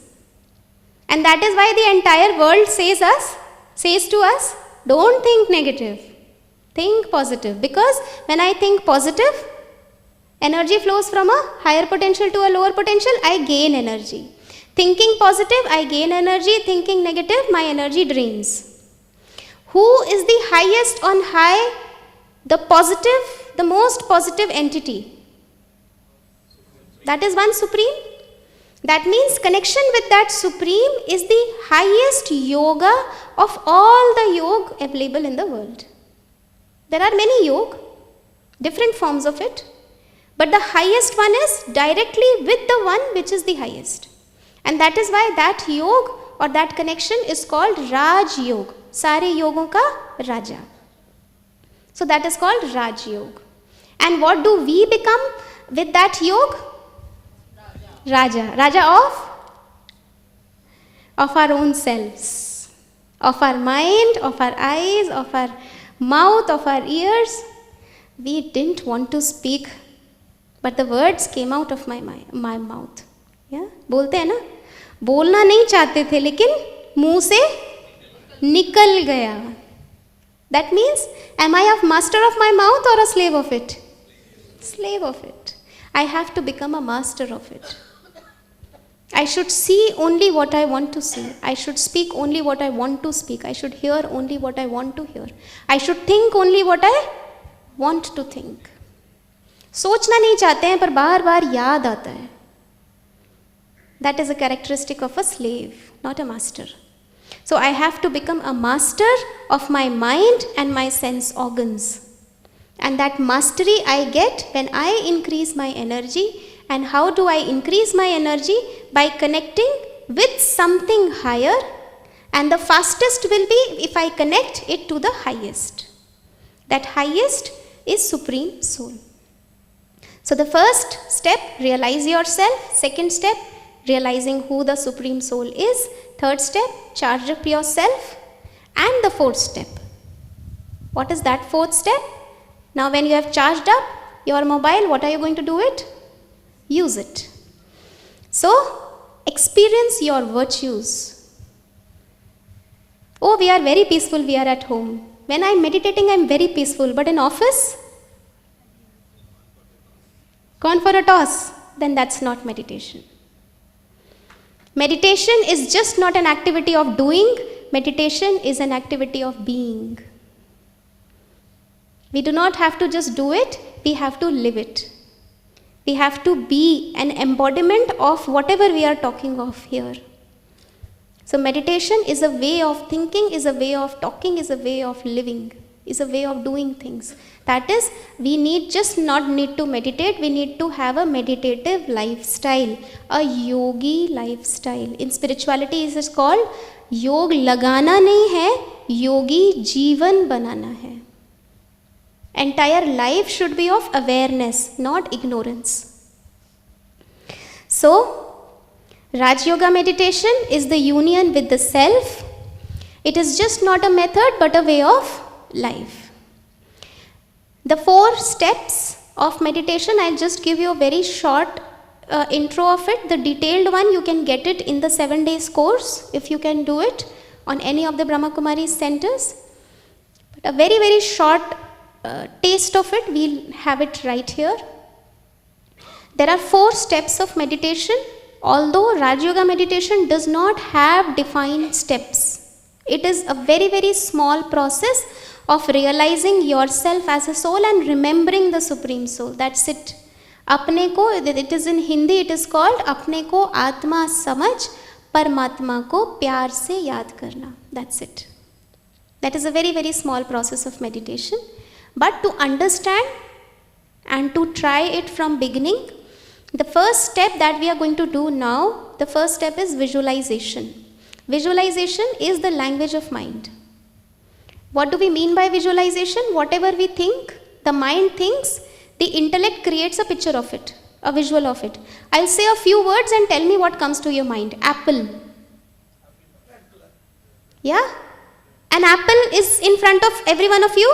And that is why the entire world says to us, don't think negative, think positive. Because when I think positive, energy flows from a higher potential to a lower potential, I gain energy. Thinking positive, I gain energy. Thinking negative, my energy drains. Who is the highest on high? The positive, the most positive entity. That is one supreme. That means connection with that supreme is the highest yoga of all the yoga available in the world. There are many yoga, different forms of it, but the highest one is directly with the one which is the highest. And that is why that yoga or that connection is called Raj Yoga. Sare yogon ka Raja. So that is called Raj Yoga. And what do we become with that yoga? Raja. Raja of our own selves, of our mind, of our eyes, of our mouth, of our ears. We didn't want to speak, but the words came out of my mouth. Yeah? बोलते हैं ना, बोलना नहीं चाहते थे लेकिन मुंह से निकल गया. That means, am I a master of my mouth or a slave of it? Slave of it. I have to become a master of it. I should see only what I want to see. I should speak only what I want to speak. I should hear only what I want to hear. I should think only what I want to think. सोचना नहीं चाहते हैं पर बार बार याद आता है. That is a characteristic of a slave, not a master. So I have to become a master of my mind and my sense organs. And that mastery I get when I increase my energy. And how do I increase my energy? By connecting with something higher. And the fastest will be if I connect it to the highest. That highest is Supreme Soul. So the first step, realize yourself. Second step, realizing who the Supreme Soul is. Third step, charge up yourself. And the fourth step. What is that fourth step? Now when you have charged up your mobile, what are you going to do it? Use it. So, experience your virtues. Oh, we are very peaceful, we are at home. When I am meditating, I am very peaceful. But in office? Gone for a toss? Then that's not meditation. Meditation is just not an activity of doing. Meditation is an activity of being. We do not have to just do it, we have to live it. We have to be an embodiment of whatever we are talking of here. So meditation is a way of thinking, is a way of talking, is a way of living, is a way of doing things. That is, we just not need to meditate, we need to have a meditative lifestyle, a yogi lifestyle. In spirituality it is called योग लगाना नहीं है, योगी जीवन बनाना है. Entire life should be of awareness, not ignorance. So, Raj Yoga meditation is the union with the self. It is just not a method but a way of life. The 4 steps of meditation, I'll just give you a very short intro of it. The detailed one, you can get it in the 7 days course if you can do it on any of the Brahma Kumari centers. But a very, very short taste of it, we'll have it right here. There are 4 steps of meditation. Although Raj Yoga meditation does not have defined steps, it is a very, very small process of realizing yourself as a soul and remembering the Supreme Soul. That's it. अपने को, it is in Hindi, it is called अपने को आत्मा समझ परमात्मा को प्यार से याद करना. That's it. That is a very, very small process of meditation. But to understand and to try it from beginning, the first step that we are going to do now, the first step is visualization. Visualization is the language of mind. What do we mean by visualization? Whatever we think, the mind thinks, the intellect creates a picture of it, a visual of it. I'll say a few words and tell me what comes to your mind. Apple. Yeah? An apple is in front of every one of you?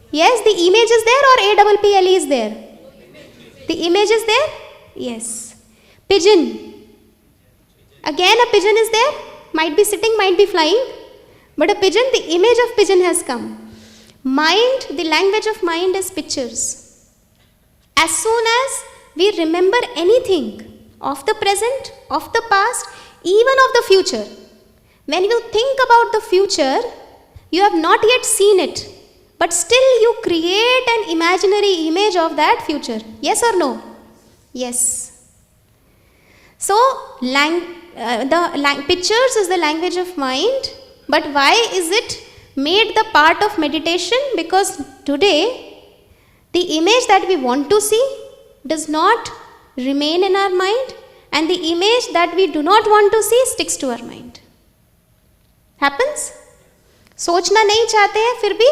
Yes, the image is there or APPLE is there? The image is there? Yes. Pigeon. Again a pigeon is there. Might be sitting, might be flying. But a pigeon, the image of pigeon has come. Mind, the language of mind is pictures. As soon as we remember anything of the present, of the past, even of the future, when you think about the future, you have not yet seen it, but still you create an imaginary image of that future. Yes or no? Yes. So, pictures is the language of mind, but why is it made the part of meditation? Because today, the image that we want to see does not remain in our mind, and the image that we do not want to see sticks to our mind. Happens? सोचना नहीं चाहते हैं फिर भी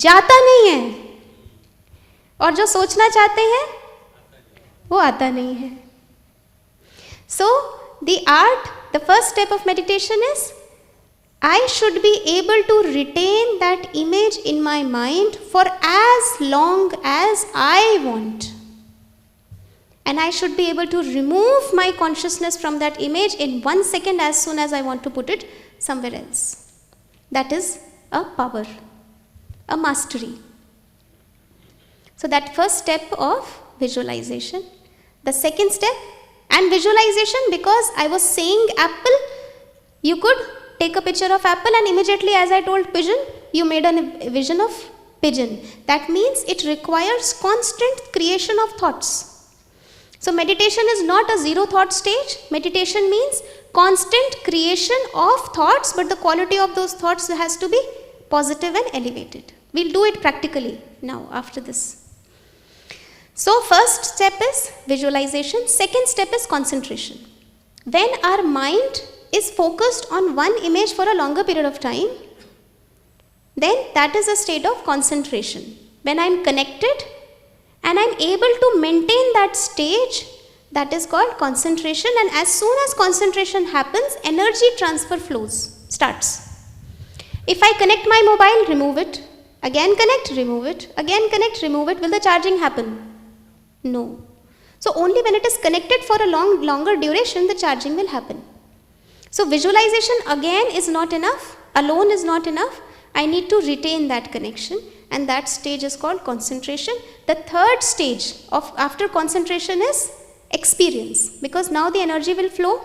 जाता नहीं है, और जो सोचना चाहते हैं वो आता नहीं है. So the art, the first step of meditation is I should be able to retain that image in my mind for as long as I want, and I should be able to remove my consciousness from that image in 1 second as soon as I want to put it somewhere else. That is a power, a mastery. So that first step of visualization. The second step, and visualization, because I was saying apple, you could take a picture of apple and immediately, as I told pigeon, you made a vision of pigeon. That means it requires constant creation of thoughts. So meditation is not a zero thought stage. Meditation means constant creation of thoughts, but the quality of those thoughts has to be positive and elevated. We'll do it practically now after this. So first step is visualization. Second step is concentration. When our mind is focused on one image for a longer period of time, then that is a state of concentration. When I'm connected and I'm able to maintain that stage, that is called concentration. And as soon as concentration happens, energy transfer starts. If I connect my mobile, remove it, again connect, remove it, again connect, remove it, will the charging happen? No. So only when it is connected for a longer duration, the charging will happen. So visualization again is not enough, alone is not enough. I need to retain that connection, and that stage is called concentration. The third stage of after concentration is experience, because now the energy will flow.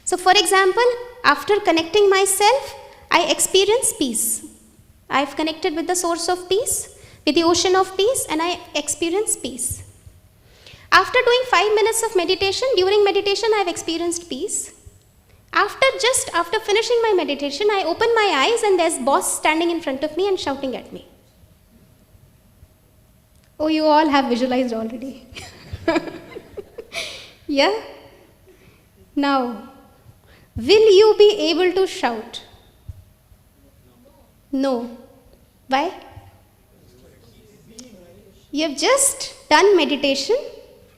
So for example, after connecting myself, I experience peace. I've connected with the source of peace, with the ocean of peace, and I experience peace. After doing 5 minutes of meditation, during meditation I've experienced peace. After finishing my meditation, I open my eyes and there's boss standing in front of me and shouting at me. Oh, you all have visualized already. Yeah? Now, will you be able to shout? No. Why? You have just done meditation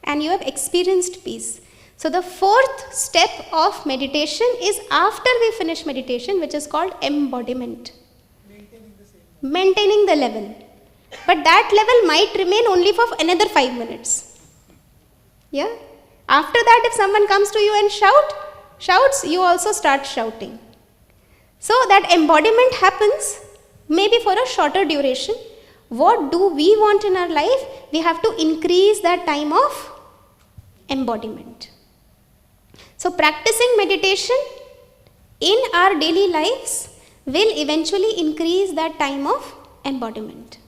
and you have experienced peace. So the fourth step of meditation is after we finish meditation, which is called embodiment. Maintaining the level. But that level might remain only for another 5 minutes. Yeah? After that, if someone comes to you and shouts, you also start shouting. So that embodiment happens maybe for a shorter duration. What do we want in our life? We have to increase that time of embodiment. So practicing meditation in our daily lives will eventually increase that time of embodiment.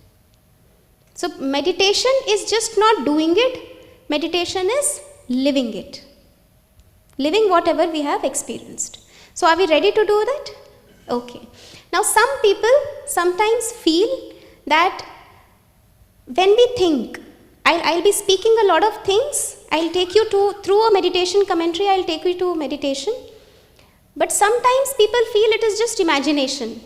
So meditation is just not doing it, meditation is living it. Living whatever we have experienced. So are we ready to do that? Okay. Now some people sometimes feel that when we think, I'll be speaking a lot of things. I'll take you through a meditation commentary, I'll take you to meditation. But sometimes people feel it is just imagination.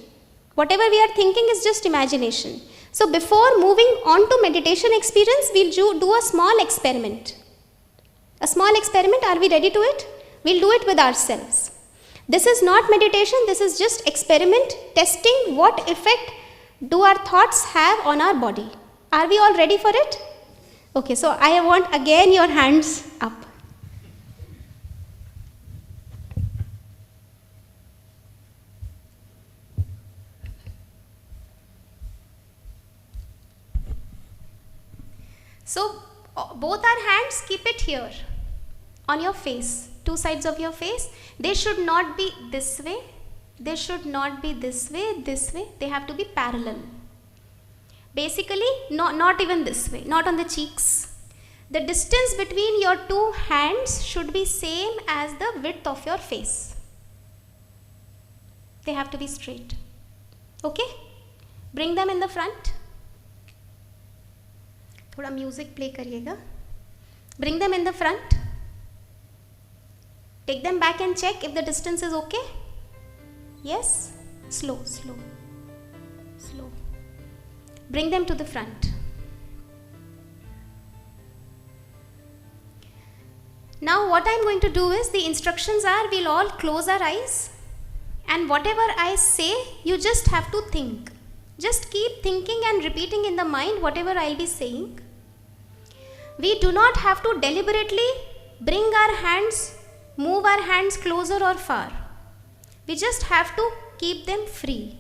Whatever we are thinking is just imagination. So before moving on to meditation experience, we'll do a small experiment. A small experiment, are we ready to it? We'll do it with ourselves. This is not meditation, this is just experiment, testing what effect do our thoughts have on our body. Are we all ready for it? Okay, so I want again your hands up. So both our hands, keep it here on your face, two sides of your face. They should not be this way, they should not be this way, they have to be parallel. Basically, not even this way, not on the cheeks. The distance between your two hands should be same as the width of your face. They have to be straight. Okay? Bring them in the front. थोड़ा music play करिएगा. Bring them in the front. Take them back and check if the distance is okay. Yes? Slow, slow, slow. Bring them to the front. Now what I am going to do is, the instructions are, we'll all close our eyes, and whatever I say, you just have to think. Just keep thinking and repeating in the mind whatever I'll be saying. We do not have to deliberately bring our hands, move our hands closer or far. We just have to keep them free.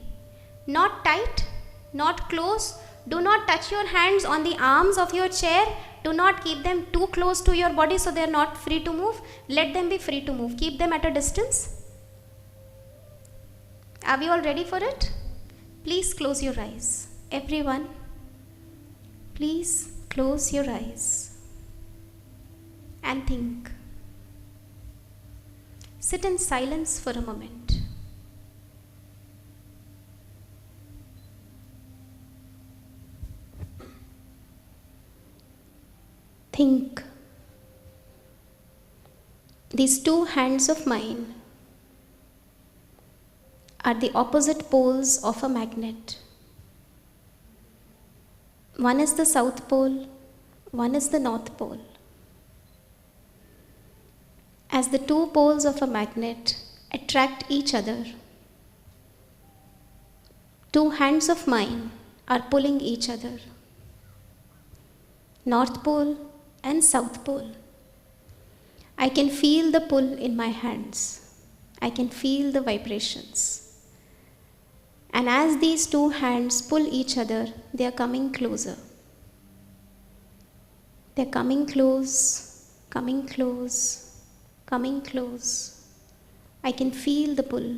Not tight, not close. Do not touch your hands on the arms of your chair. Do not keep them too close to your body so they are not free to move. Let them be free to move. Keep them at a distance. Are we all ready for it? Please close your eyes. Everyone, please close your eyes and think. Sit in silence for a moment. Think. These two hands of mine are the opposite poles of a magnet. One is the south pole, one is the north pole. As the two poles of a magnet attract each other, two hands of mine are pulling each other. North pole and south pole. I can feel the pull in my hands. I can feel the vibrations. And as these two hands pull each other, they are coming closer. They are coming close, coming close, coming close. I can feel the pull.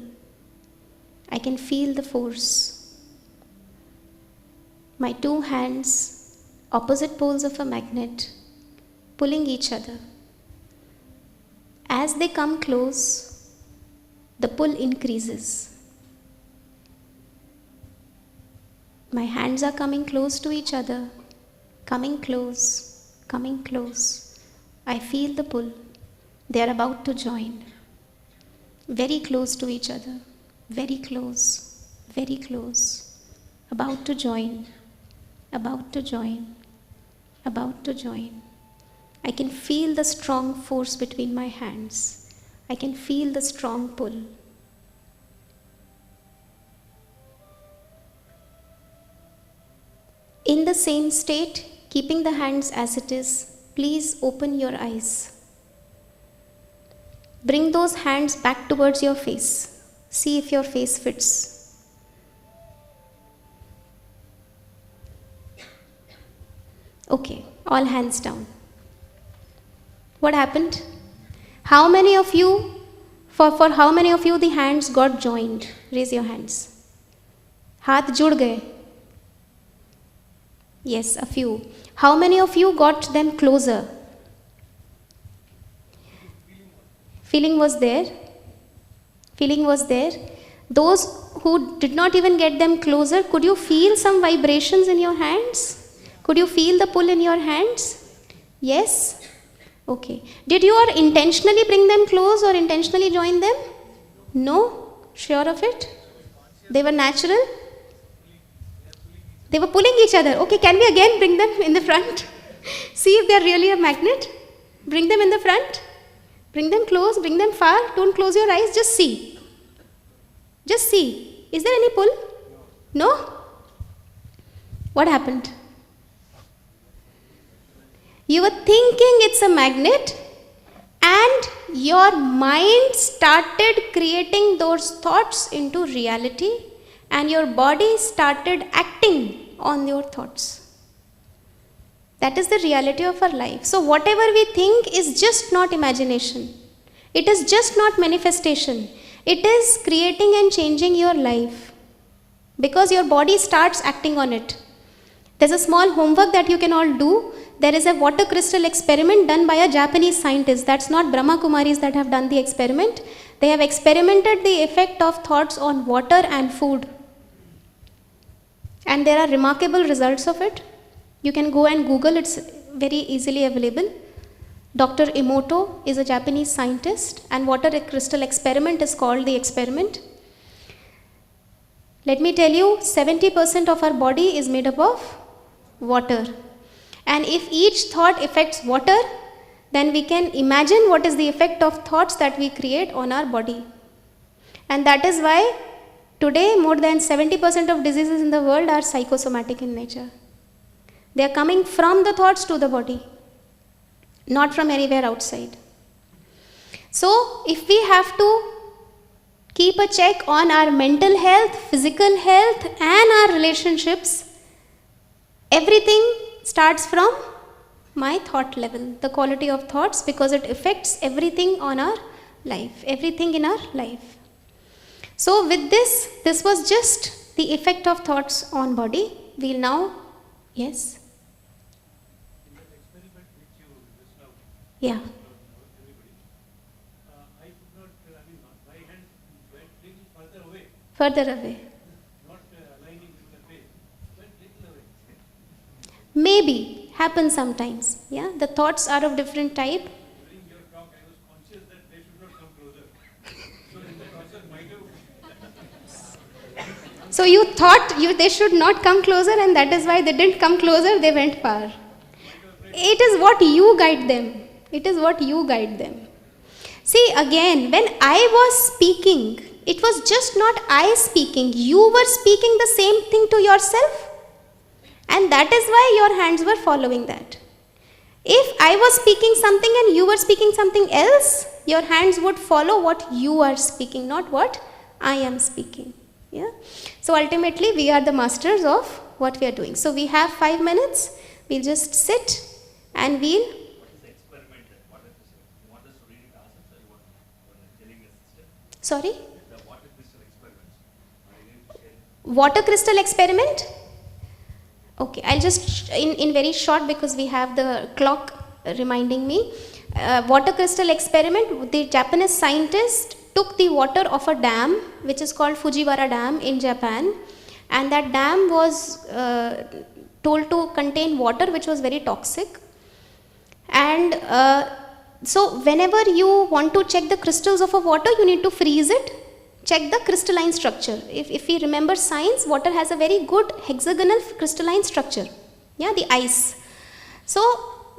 I can feel the force. My two hands, opposite poles of a magnet, pulling each other. As they come close, the pull increases. My hands are coming close to each other, coming close, coming close. I feel the pull. They are about to join. Very close to each other, very close, very close. About to join, about to join, about to join. I can feel the strong force between my hands. I can feel the strong pull. In the same state, keeping the hands as it is, please open your eyes. Bring those hands back towards your face. See if your face fits. Okay, all hands down. What happened? How many of you, for how many of you the hands got joined? Raise your hands. हाथ जुड़ गए? Yes, a few. How many of you got them closer? Feeling was there? Feeling was there? Those who did not even get them closer, could you feel some vibrations in your hands? Could you feel the pull in your hands? Yes? Okay. Did you or intentionally bring them close or intentionally join them? No? Sure of it? They were natural? They were pulling each other. Okay, can we again bring them in the front? See if they're really a magnet. Bring them in the front. Bring them close, bring them far. Don't close your eyes, just see. Just see. Is there any pull? No? What happened? You were thinking it's a magnet and your mind started creating those thoughts into reality and your body started acting on your thoughts. That is the reality of our life. So whatever we think is just not imagination. It is just not manifestation. It is creating and changing your life because your body starts acting on it. There's a small homework that you can all do. There is a water crystal experiment done by a Japanese scientist. That's not Brahma Kumaris that have done the experiment. They have experimented the effect of thoughts on water and food. And there are remarkable results of it. You can go and Google, it's very easily available. Dr. Emoto is a Japanese scientist and water crystal experiment is called the experiment. Let me tell you, 70% of our body is made up of water. And if each thought affects water, then we can imagine what is the effect of thoughts that we create on our body. And that is why today more than 70% of diseases in the world are psychosomatic in nature. They are coming from the thoughts to the body, not from anywhere outside. So if we have to keep a check on our mental health, physical health and our relationships, everything starts from my thought level, the quality of thoughts, because it affects everything on our life, everything in our life. So with this was just the effect of thoughts on body. We'll now, yes? Yeah. I could not, my hand went little further away, Further away. not aligning with the face, went little away. Maybe happens sometimes. Yeah, the thoughts are of different type. During your talk, I was conscious that they should not come closer. So in the process, might have. So you thought they should not come closer, and that is why they didn't come closer. They went far. It is what you guide them. It is what you guide them. See, again, when I was speaking, it was just not I speaking. You were speaking the same thing to yourself. And that is why your hands were following that. If I was speaking something and you were speaking something else, your hands would follow what you are speaking, not what I am speaking. Yeah. So ultimately, we are the masters of what we are doing. So we have 5 minutes. We'll just sit and we'll. What is the experiment that water crystal? You want us to read it ourselves or you want telling us, sister? Sorry? The water crystal experiments. Are you going to share it? Water crystal experiment? Okay, I'll just, in very short, because we have the clock reminding me. Water crystal experiment, the Japanese scientist took the water of a dam, which is called Fujiwara Dam in Japan. And that dam was told to contain water which was very toxic. And so whenever you want to check the crystals of a water, you need to freeze it. Check the crystalline structure. If we remember science, water has a very good hexagonal crystalline structure. Yeah, the ice. So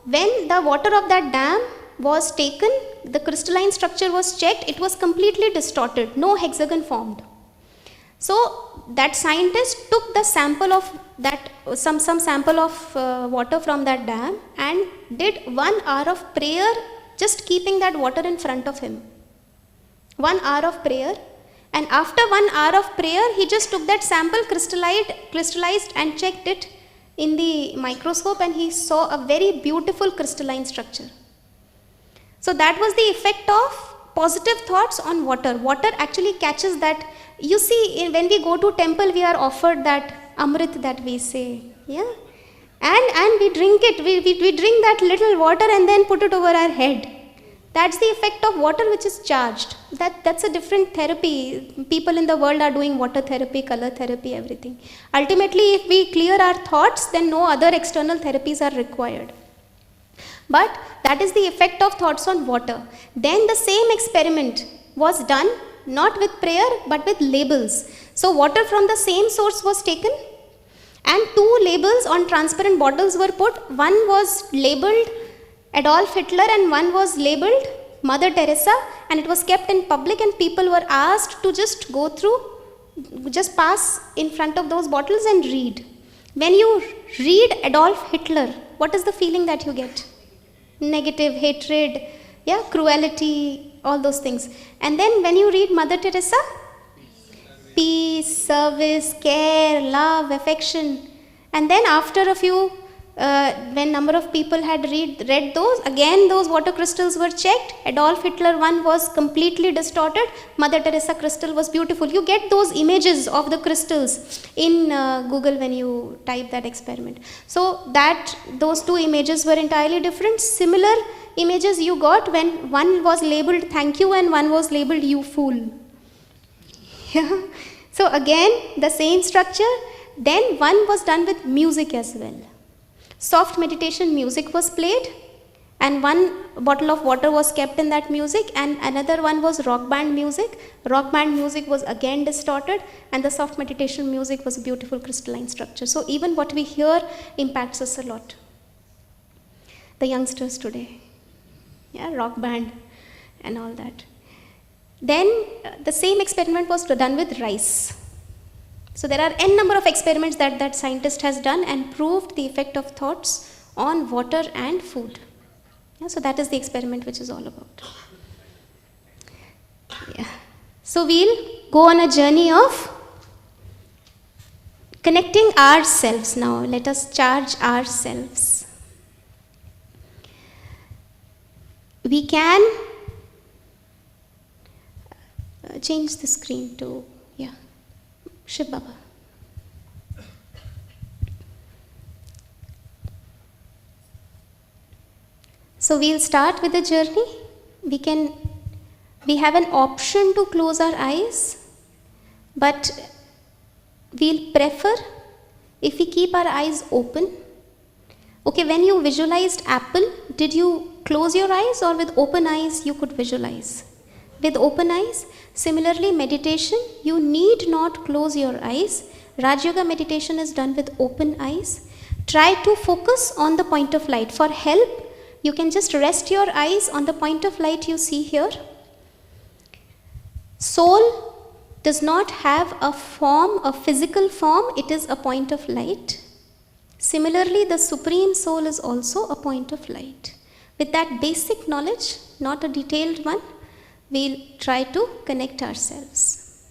when the water of that dam was taken, the crystalline structure was checked, it was completely distorted, no hexagon formed. So that scientist took the sample of that, some sample of water from that dam and did 1 hour of prayer, just keeping that water in front of him. 1 hour of prayer. And after 1 hour of prayer, he just took that sample, crystallized and checked it in the microscope, and he saw a very beautiful crystalline structure. So that was the effect of positive thoughts on water. Water actually catches that. You see, when we go to temple, we are offered that amrit that we say. Yeah? And we drink it. We drink that little water and then put it over our head. That's the effect of water which is charged. That's a different therapy. People in the world are doing water therapy, color therapy, everything. Ultimately, if we clear our thoughts, then no other external therapies are required. But that is the effect of thoughts on water. Then the same experiment was done not with prayer but with labels. So water from the same source was taken and 2 labels on transparent bottles were put. One was labeled Adolf Hitler and one was labeled Mother Teresa, and it was kept in public and people were asked to just go through, just pass in front of those bottles and read. When you read Adolf Hitler, what is the feeling that you get? Negative, hatred, yeah, cruelty, all those things. And then when you read Mother Teresa, peace, service, care, love, affection. And then after a few, when number of people had read those, again those water crystals were checked. Adolf Hitler one was completely distorted. Mother Teresa crystal was beautiful. You get those images of the crystals in Google when you type that experiment. So that those 2 images were entirely different. Similar images you got when one was labeled thank you and one was labeled you fool. Yeah. So again the same structure. Then one was done with music as well. Soft meditation music was played and 1 bottle of water was kept in that music, and another one was rock band music. Rock band music was again distorted and the soft meditation music was a beautiful crystalline structure. So even what we hear impacts us a lot. The youngsters today, yeah, rock band and all that. Then the same experiment was done with rice. So there are n number of experiments that scientist has done and proved the effect of thoughts on water and food. Yeah, so that is the experiment which is all about. Yeah. So we'll go on a journey of connecting ourselves now. Let us charge ourselves. We can change the screen to, yeah, Shiv Baba. So we'll start with the journey. We have an option to close our eyes, but we'll prefer if we keep our eyes open. Okay, when you visualized apple, did you close your eyes or with open eyes you could visualize? With open eyes. Similarly, meditation, you need not close your eyes. Raj Yoga meditation is done with open eyes. Try to focus on the point of light. For help, you can just rest your eyes on the point of light you see here. Soul does not have a form, a physical form, it is a point of light. Similarly, the Supreme Soul is also a point of light. With that basic knowledge, not a detailed one, we'll try to connect ourselves.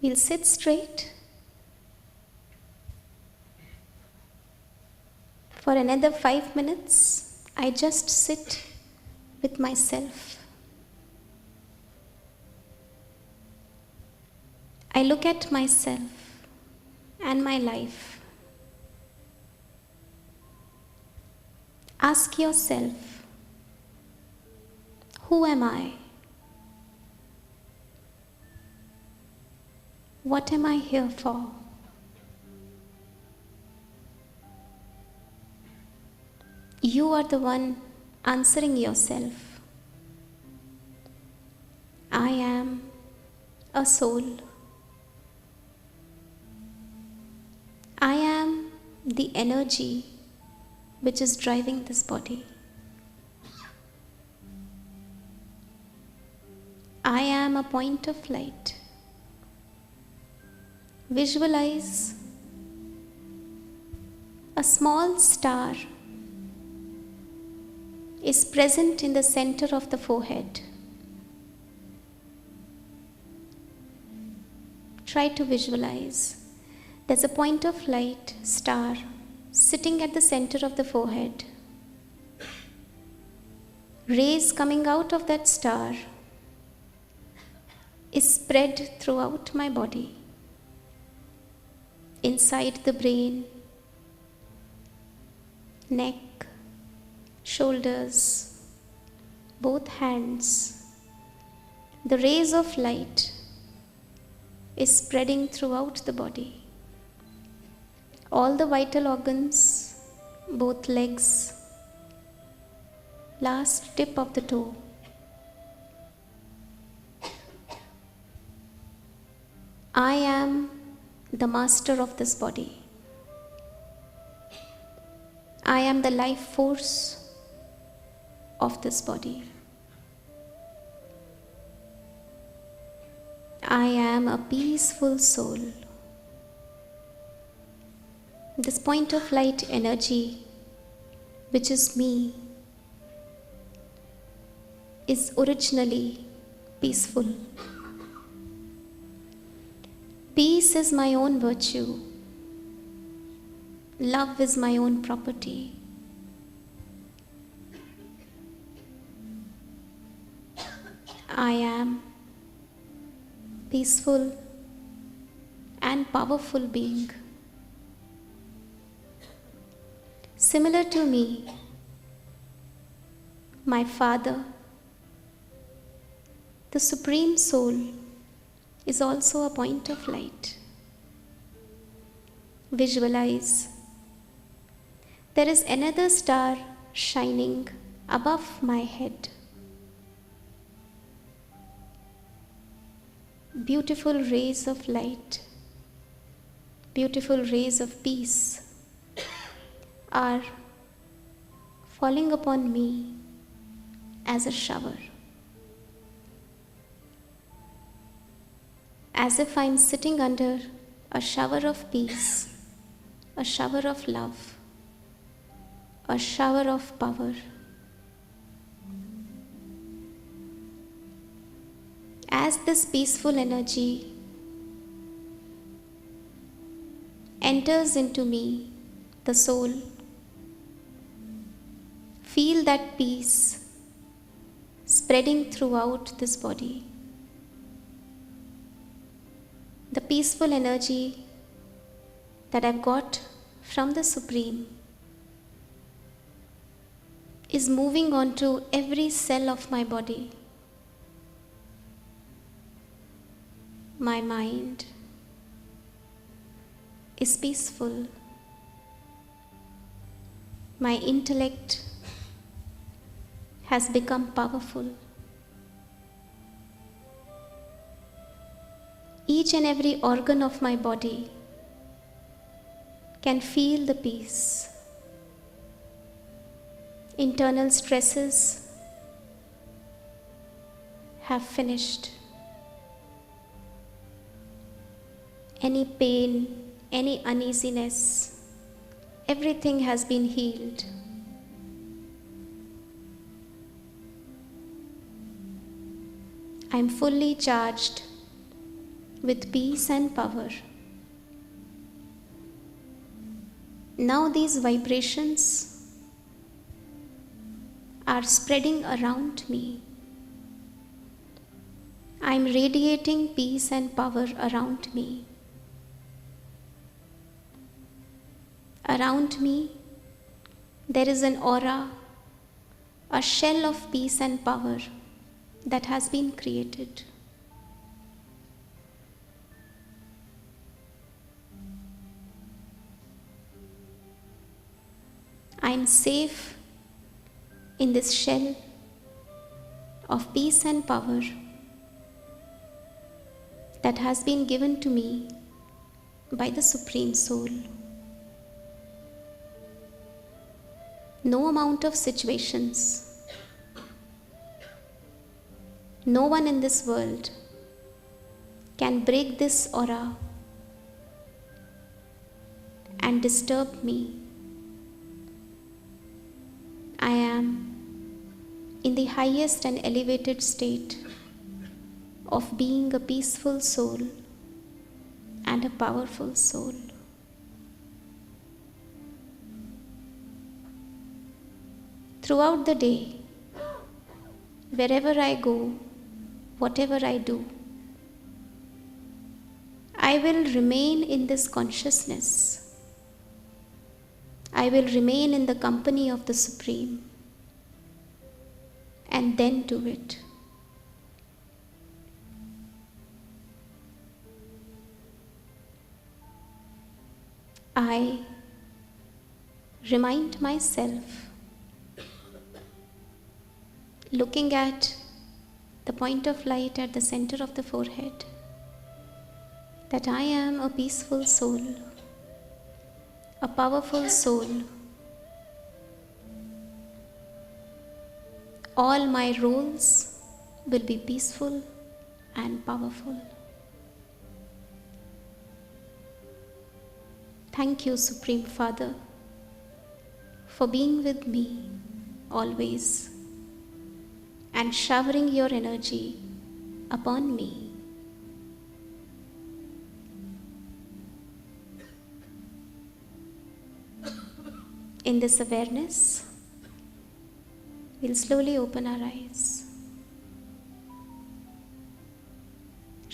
We'll sit straight for another 5 minutes. I just sit with myself. I look at myself and my life. Ask yourself, who am I? What am I here for? You are the one answering yourself. I am a soul. I am the energy which is driving this body. I am a point of light. Visualize a small star is present in the center of the forehead. Try to visualize. There's a point of light, star, sitting at the center of the forehead. Rays coming out of that star is spread throughout my body, inside the brain, neck, shoulders, both hands. The rays of light is spreading throughout the body. All the vital organs, both legs, last tip of the toe. I am the master of this body. I am the life force of this body. I am a peaceful soul. This point of light energy, which is me, is originally peaceful. Peace is my own virtue. Love is my own property. I am peaceful and powerful being. Similar to me, my Father, the Supreme Soul, is also a point of light. Visualize. There is another star shining above my head. Beautiful rays of light, beautiful rays of peace are falling upon me as a shower. As if I'm sitting under a shower of peace, a shower of love, a shower of power. As this peaceful energy enters into me, the soul, feel that peace spreading throughout this body. The peaceful energy that I've got from the Supreme is moving on to every cell of my body. My mind is peaceful. My intellect has become powerful. Each and every organ of my body can feel the peace. Internal stresses have finished. Any pain, any uneasiness, everything has been healed. I am fully charged with peace and power. Now these vibrations are spreading around me. I am radiating peace and power around me. Around me, there is an aura, a shell of peace and power that has been created. I am safe in this shell of peace and power that has been given to me by the Supreme Soul. No amount of situations, no one in this world can break this aura and disturb me. I am in the highest and elevated state of being a peaceful soul and a powerful soul. Throughout the day, wherever I go, whatever I do, I will remain in this consciousness. I will remain in the company of the Supreme and then do it. I remind myself, looking at the point of light at the center of the forehead, that I am a peaceful soul, a powerful soul. All my roles will be peaceful and powerful. Thank you, Supreme Father, for being with me always and showering your energy upon me. In this awareness, we'll slowly open our eyes,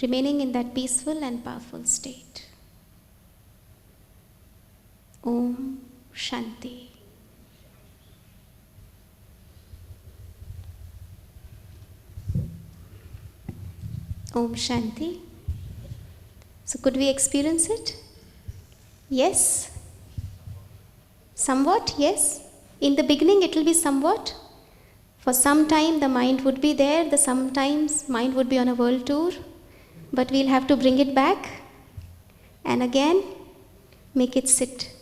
remaining in that peaceful and powerful state. Om Shanti. Om Shanti. So could we experience it? Yes? Somewhat, yes. In the beginning it will be somewhat. For some time the mind would be there, sometimes mind would be on a world tour, but we'll have to bring it back and again make it sit.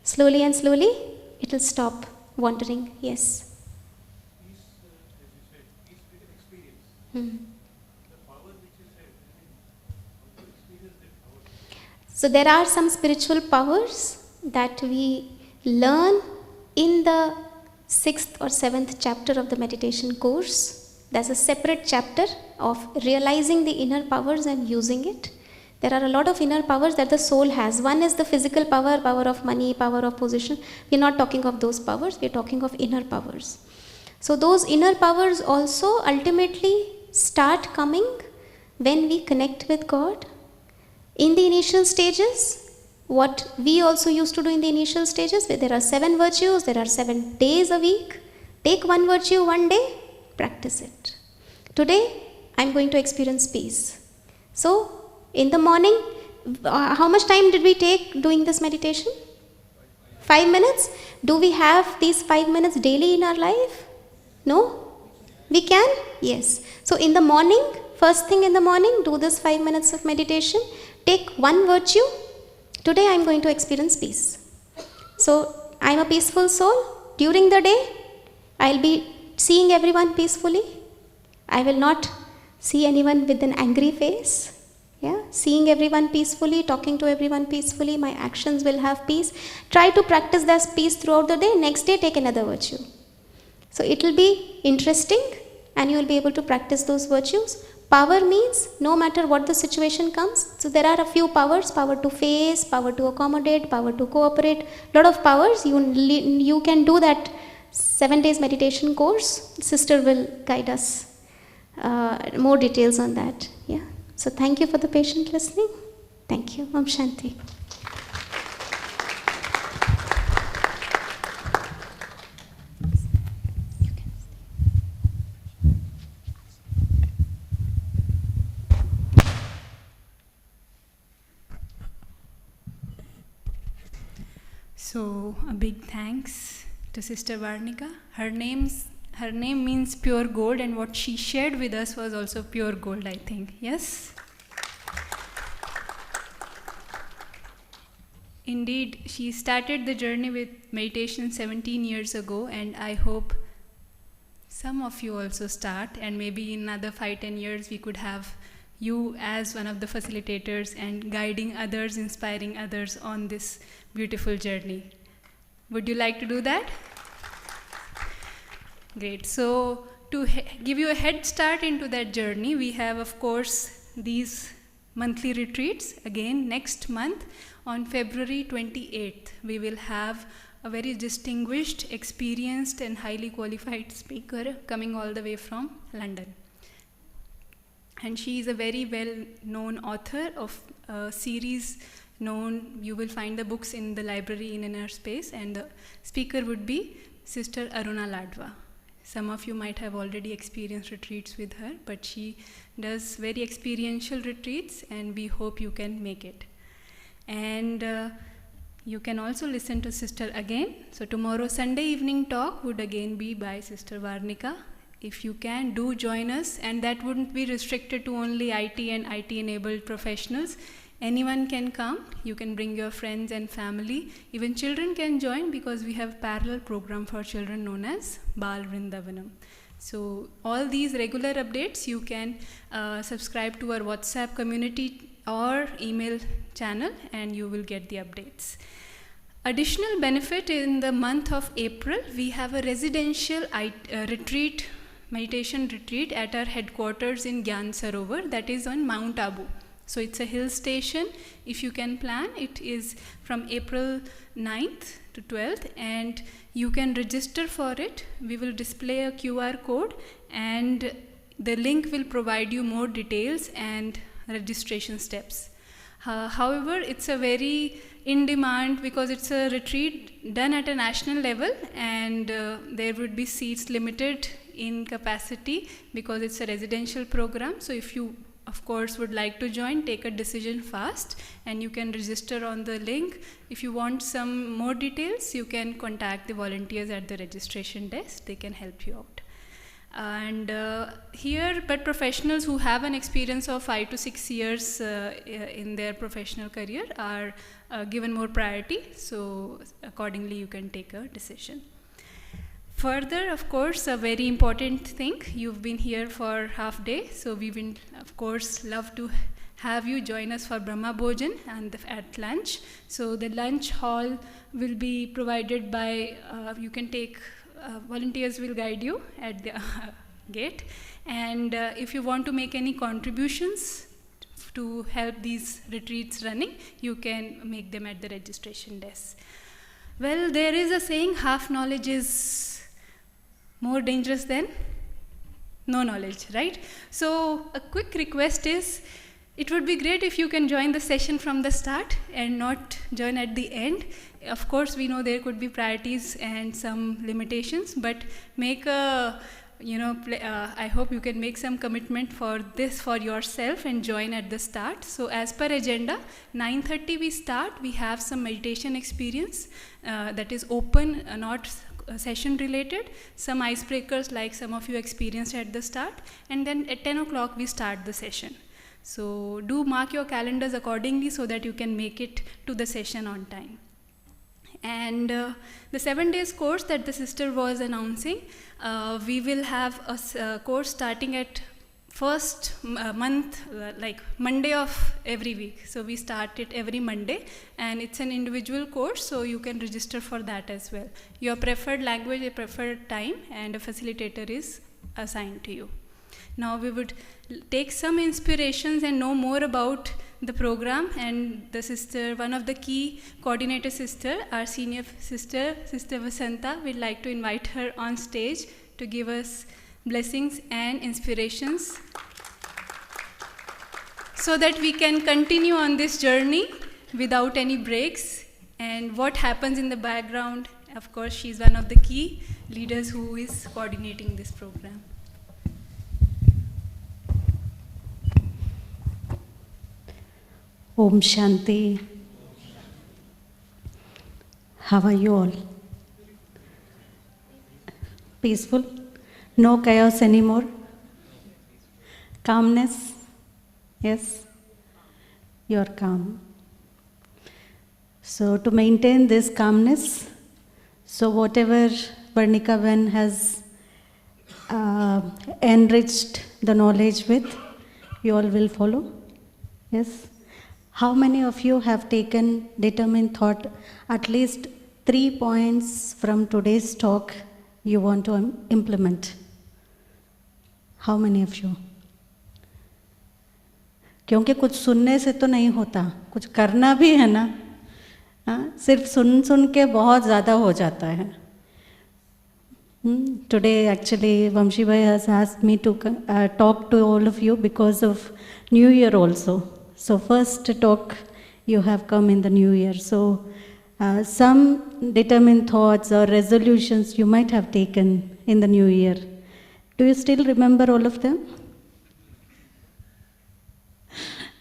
Slowly and slowly it will stop wandering. Yes. Peace, as you said, peace with experience. Hmm. The power which you said, how to experience that power? So there are some spiritual powers that we learn in the 6th or 7th chapter of the meditation course. There's a separate chapter of realizing the inner powers and using it. There are a lot of inner powers that the soul has. One is the physical power, power of money, power of position. We're not talking of those powers, we're talking of inner powers. So those inner powers also ultimately start coming when we connect with God. In the initial stages, what we also used to do in the initial stages, where there are 7 virtues, there are 7 days a week. Take one virtue one day, practice it. Today, I'm going to experience peace. So, in the morning, how much time did we take doing this meditation? 5 minutes? Do we have these 5 minutes daily in our life? No? We can? Yes. So in the morning, first thing in the morning, do this 5 minutes of meditation. Take one virtue. Today I am going to experience peace. So I am a peaceful soul. During the day, I will be seeing everyone peacefully. I will not see anyone with an angry face. Yeah, seeing everyone peacefully, talking to everyone peacefully, my actions will have peace. Try to practice that peace throughout the day. Next day, take another virtue. So it will be interesting and you will be able to practice those virtues. Power means no matter what the situation comes. So there are a few powers: power to face, power to accommodate, power to cooperate. Lot of powers. You can do that 7 days meditation course. Sister will guide us more details on that. Yeah. So thank you for the patient listening. Thank you. Om Shanti. So a big thanks to Sister Varnika. Her name means pure gold, and what she shared with us was also pure gold, I think. Yes? Indeed, she started the journey with meditation 17 years ago, and I hope some of you also start, and maybe in another 5-10 years we could have you as one of the facilitators and guiding others, inspiring others on this beautiful journey. Would you like to do that? Great. So to give you a head start into that journey, we have, of course, these monthly retreats. Again, next month on February 28th, we will have a very distinguished, experienced and highly qualified speaker coming all the way from London. And she is a very well-known author of a series known, you will find the books in the library in inner space, and the speaker would be Sister Aruna Ladva. Some of you might have already experienced retreats with her, but she does very experiential retreats, and we hope you can make it. And you can also listen to Sister again. So tomorrow Sunday evening talk would again be by Sister Varnika. If you can, do join us, and that wouldn't be restricted to only IT and IT-enabled professionals. Anyone can come. You can bring your friends and family. Even children can join, because we have parallel program for children known as Bal Vrindavanam. So all these regular updates, you can subscribe to our WhatsApp community or email channel, and you will get the updates. Additional benefit, in the month of April, we have a residential retreat, meditation retreat at our headquarters in Gyan Sarovar, that is on Mount Abu. So it's a hill station. If you can plan, it is from April 9th to 12th, and you can register for it. We will display a QR code, and the link will provide you more details and registration steps. However, it's a very in demand, because it's a retreat done at a national level, and there would be seats limited in capacity because it's a residential program. So if you, of course, would like to join, take a decision fast, and you can register on the link. If you want some more details, you can contact the volunteers at the registration desk. They can help you out. And here, but professionals who have an experience of 5 to 6 years in their professional career are given more priority. So accordingly, you can take a decision. Further, of course, a very important thing, you've been here for half day, so we will, of course, love to have you join us for Brahma Bhojan and at lunch. So the lunch hall will be provided by, you can take, volunteers will guide you at the gate. And if you want to make any contributions to help these retreats running, you can make them at the registration desk. Well, there is a saying, half knowledge is more dangerous than no knowledge, right? So a quick request is, it would be great if you can join the session from the start and not join at the end. Of course, we know there could be priorities and some limitations, but make a, I hope you can make some commitment for this for yourself and join at the start. So as per agenda, 9:30 we start. We have some meditation experience that is open, not session related, some icebreakers like some of you experienced at the start, and then at 10 o'clock we start the session. So do mark your calendars accordingly so that you can make it to the session on time. And the 7 days course that the sister was announcing, we will have a course starting at first month, like Monday of every week. So we start it every Monday, and it's an individual course, so you can register for that as well. Your preferred language, your preferred time, and a facilitator is assigned to you. Now we would take some inspirations and know more about the program, and the sister, one of the key coordinator sister, our senior sister, Sister Vasanta, we'd like to invite her on stage to give us blessings and inspirations so that we can continue on this journey without any breaks. And what happens in the background, of course, she's one of the key leaders who is coordinating this program. Om Shanti. How are you all? Peaceful? No chaos anymore? Calmness? Yes? You're calm. So to maintain this calmness, so whatever Varnika Ven has enriched the knowledge with, you all will follow? Yes? How many of you have taken determined thought, at least 3 points from today's talk you want to implement? How many of you? क्योंकि कुछ सुनने से तो नहीं होता, कुछ करना भी है ना. सिर्फ सुन के बहुत ज़्यादा हो जाता है. Today actually Vamshi Bhai has asked me to talk to all of you because of New Year also. So first talk you have come in the new year. So some determined thoughts or resolutions you might have taken in the new year. Do you still remember all of them?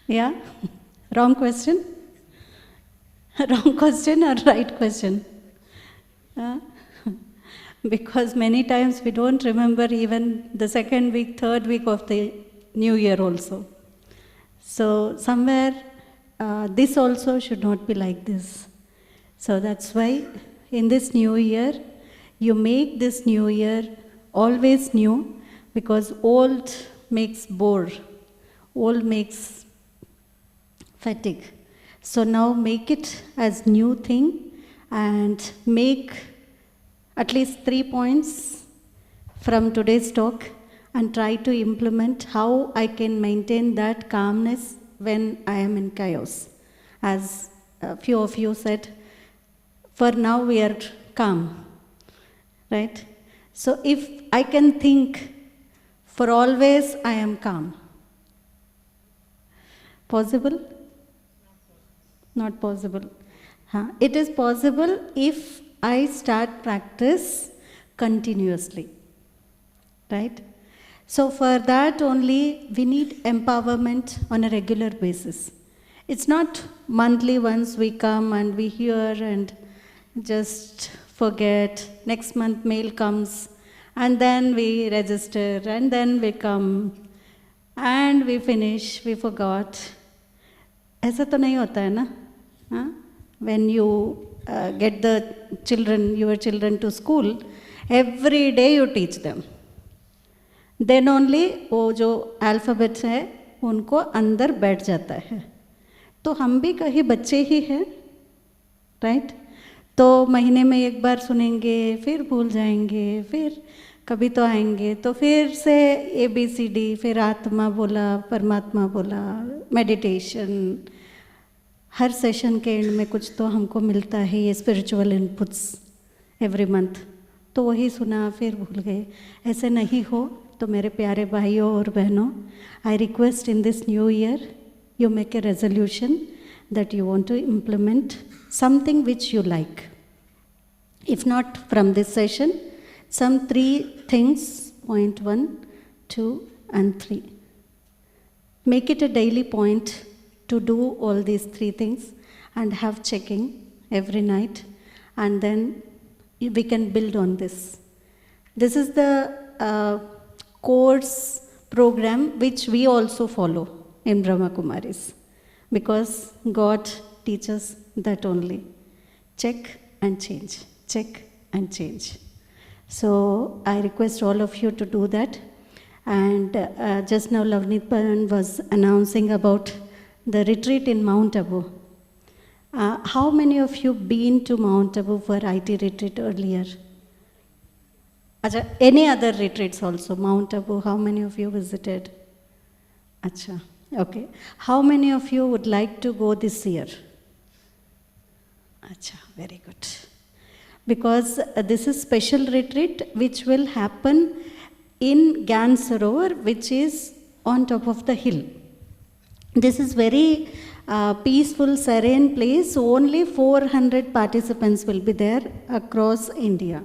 Yeah? Wrong question? Wrong question or right question? Because many times we don't remember even the second week, third week of the new year also. So somewhere this also should not be like this. So that's why in this new year, you make this new year always new, because old makes bore, old makes fatigue. So now make it as new thing and make at least 3 points from today's talk and try to implement how I can maintain that calmness when I am in chaos. As a few of you said, for now we are calm, right? So if I can think, for always I am calm. Possible? Not possible. It is possible if I start practice continuously, right? So for that only we need empowerment on a regular basis. It's not monthly once we come and we hear and just forget. Next month mail comes and then we register and then we come and we finish, we forgot. ऐसा तो नहीं होता है ना? When you get the children, your children to school, every day you teach them. Then only वो जो alphabets है उनको अंदर बैठ जाता है. तो हम भी कहीं बच्चे ही हैं, right? तो महीने में एक बार सुनेंगे, फिर भूल जाएंगे, फिर कभी तो आएंगे, तो फिर से ABCD, फिर आत्मा बोला, परमात्मा बोला, मेडिटेशन. हर सेशन के एंड में कुछ तो हमको मिलता है, ये स्पिरिचुअल इनपुट्स एवरी मंथ. तो वही सुना, फिर भूल गए. ऐसे नहीं हो तो मेरे प्यारे भाइयों और बहनों, I request in this new year you make a resolution that you want to implement something which you like. If not from this session, some 3 things, point 1, 2 and 3. Make it a daily point to do all these 3 things and have checking every night, and then we can build on this. This is the course program which we also follow in Brahma Kumaris, because God teaches that only. Check and change, check and change. So I request all of you to do that. And just now Lavneet was announcing about the retreat in Mount Abu. How many of you been to Mount Abu for IT retreat earlier? Acha, any other retreats also? Mount Abu, how many of you visited? Acha. Okay. How many of you would like to go this year? Acha, very good. Because this is special retreat which will happen in Gyan Sarovar, which is on top of the hill. This is very peaceful, serene place. Only 400 participants will be there across India.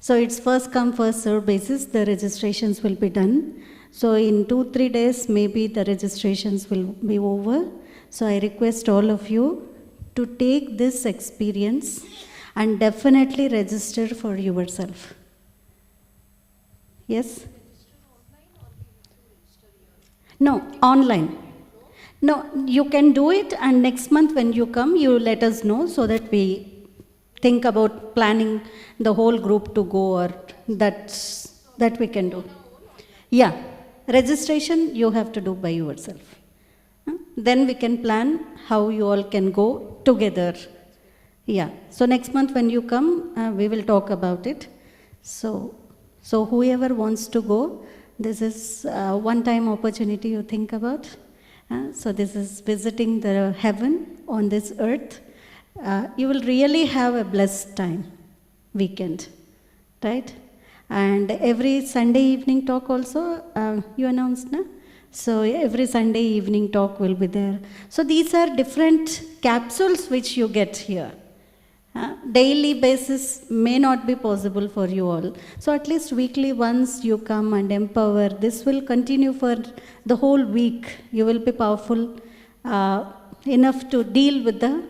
So it's first come, first served basis. The registrations will be done. So in 2-3 days, maybe the registrations will be over. So I request all of you to take this experience and definitely register for yourself. Yes? No, online. No, you can do it, and next month when you come, you let us know so that we think about planning the whole group to go, or that we can do. Yeah, registration you have to do by yourself. Then we can plan how you all can go together. Yeah, so next month when you come, we will talk about it. So whoever wants to go, this is one-time opportunity you think about. So this is visiting the heaven on this earth. You will really have a blessed time, weekend, right? And every Sunday evening talk also, you announced, na? So every Sunday evening talk will be there. So these are different capsules which you get here. Daily basis may not be possible for you all. So at least weekly once you come and empower. This will continue for the whole week. You will be powerful enough to deal with the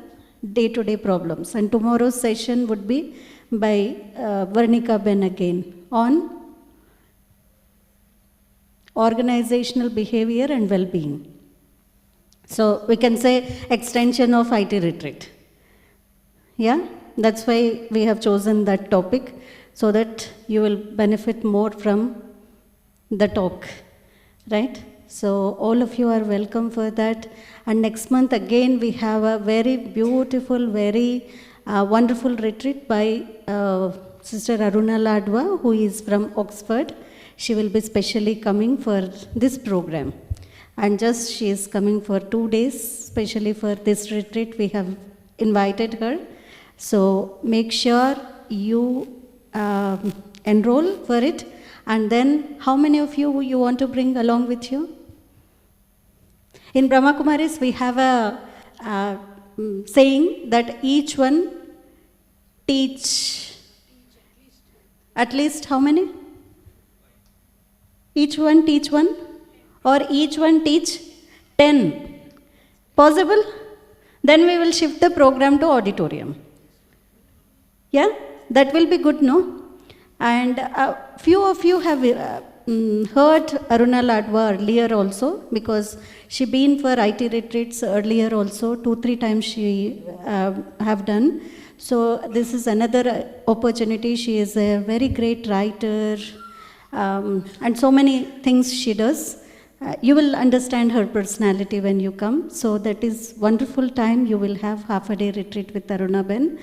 day-to-day problems. And tomorrow's session would be by Varnika Ben again on organizational behavior and well-being. So we can say extension of IT retreat. Yeah, that's why we have chosen that topic, so that you will benefit more from the talk, right? So all of you are welcome for that. And next month again we have a very beautiful, very wonderful retreat by Sister Aruna Ladwa, who is from Oxford. She will be specially coming for this program. And just she is coming for 2 days, specially for this retreat. We have invited her. So make sure you enroll for it. And then how many of you want to bring along with you? In Brahma Kumaris, we have a saying that each one teach at least how many? Each one teach one? Or each one teach 10? Possible? Then we will shift the program to auditorium. Yeah, that will be good, no? And few of you have heard Aruna Ladwa earlier also, because she been for IT retreats earlier also, 2-3 times she have done. So this is another opportunity. She is a very great writer, and so many things she does. You will understand her personality when you come. So that is wonderful time. You will have half a day retreat with Aruna Ben.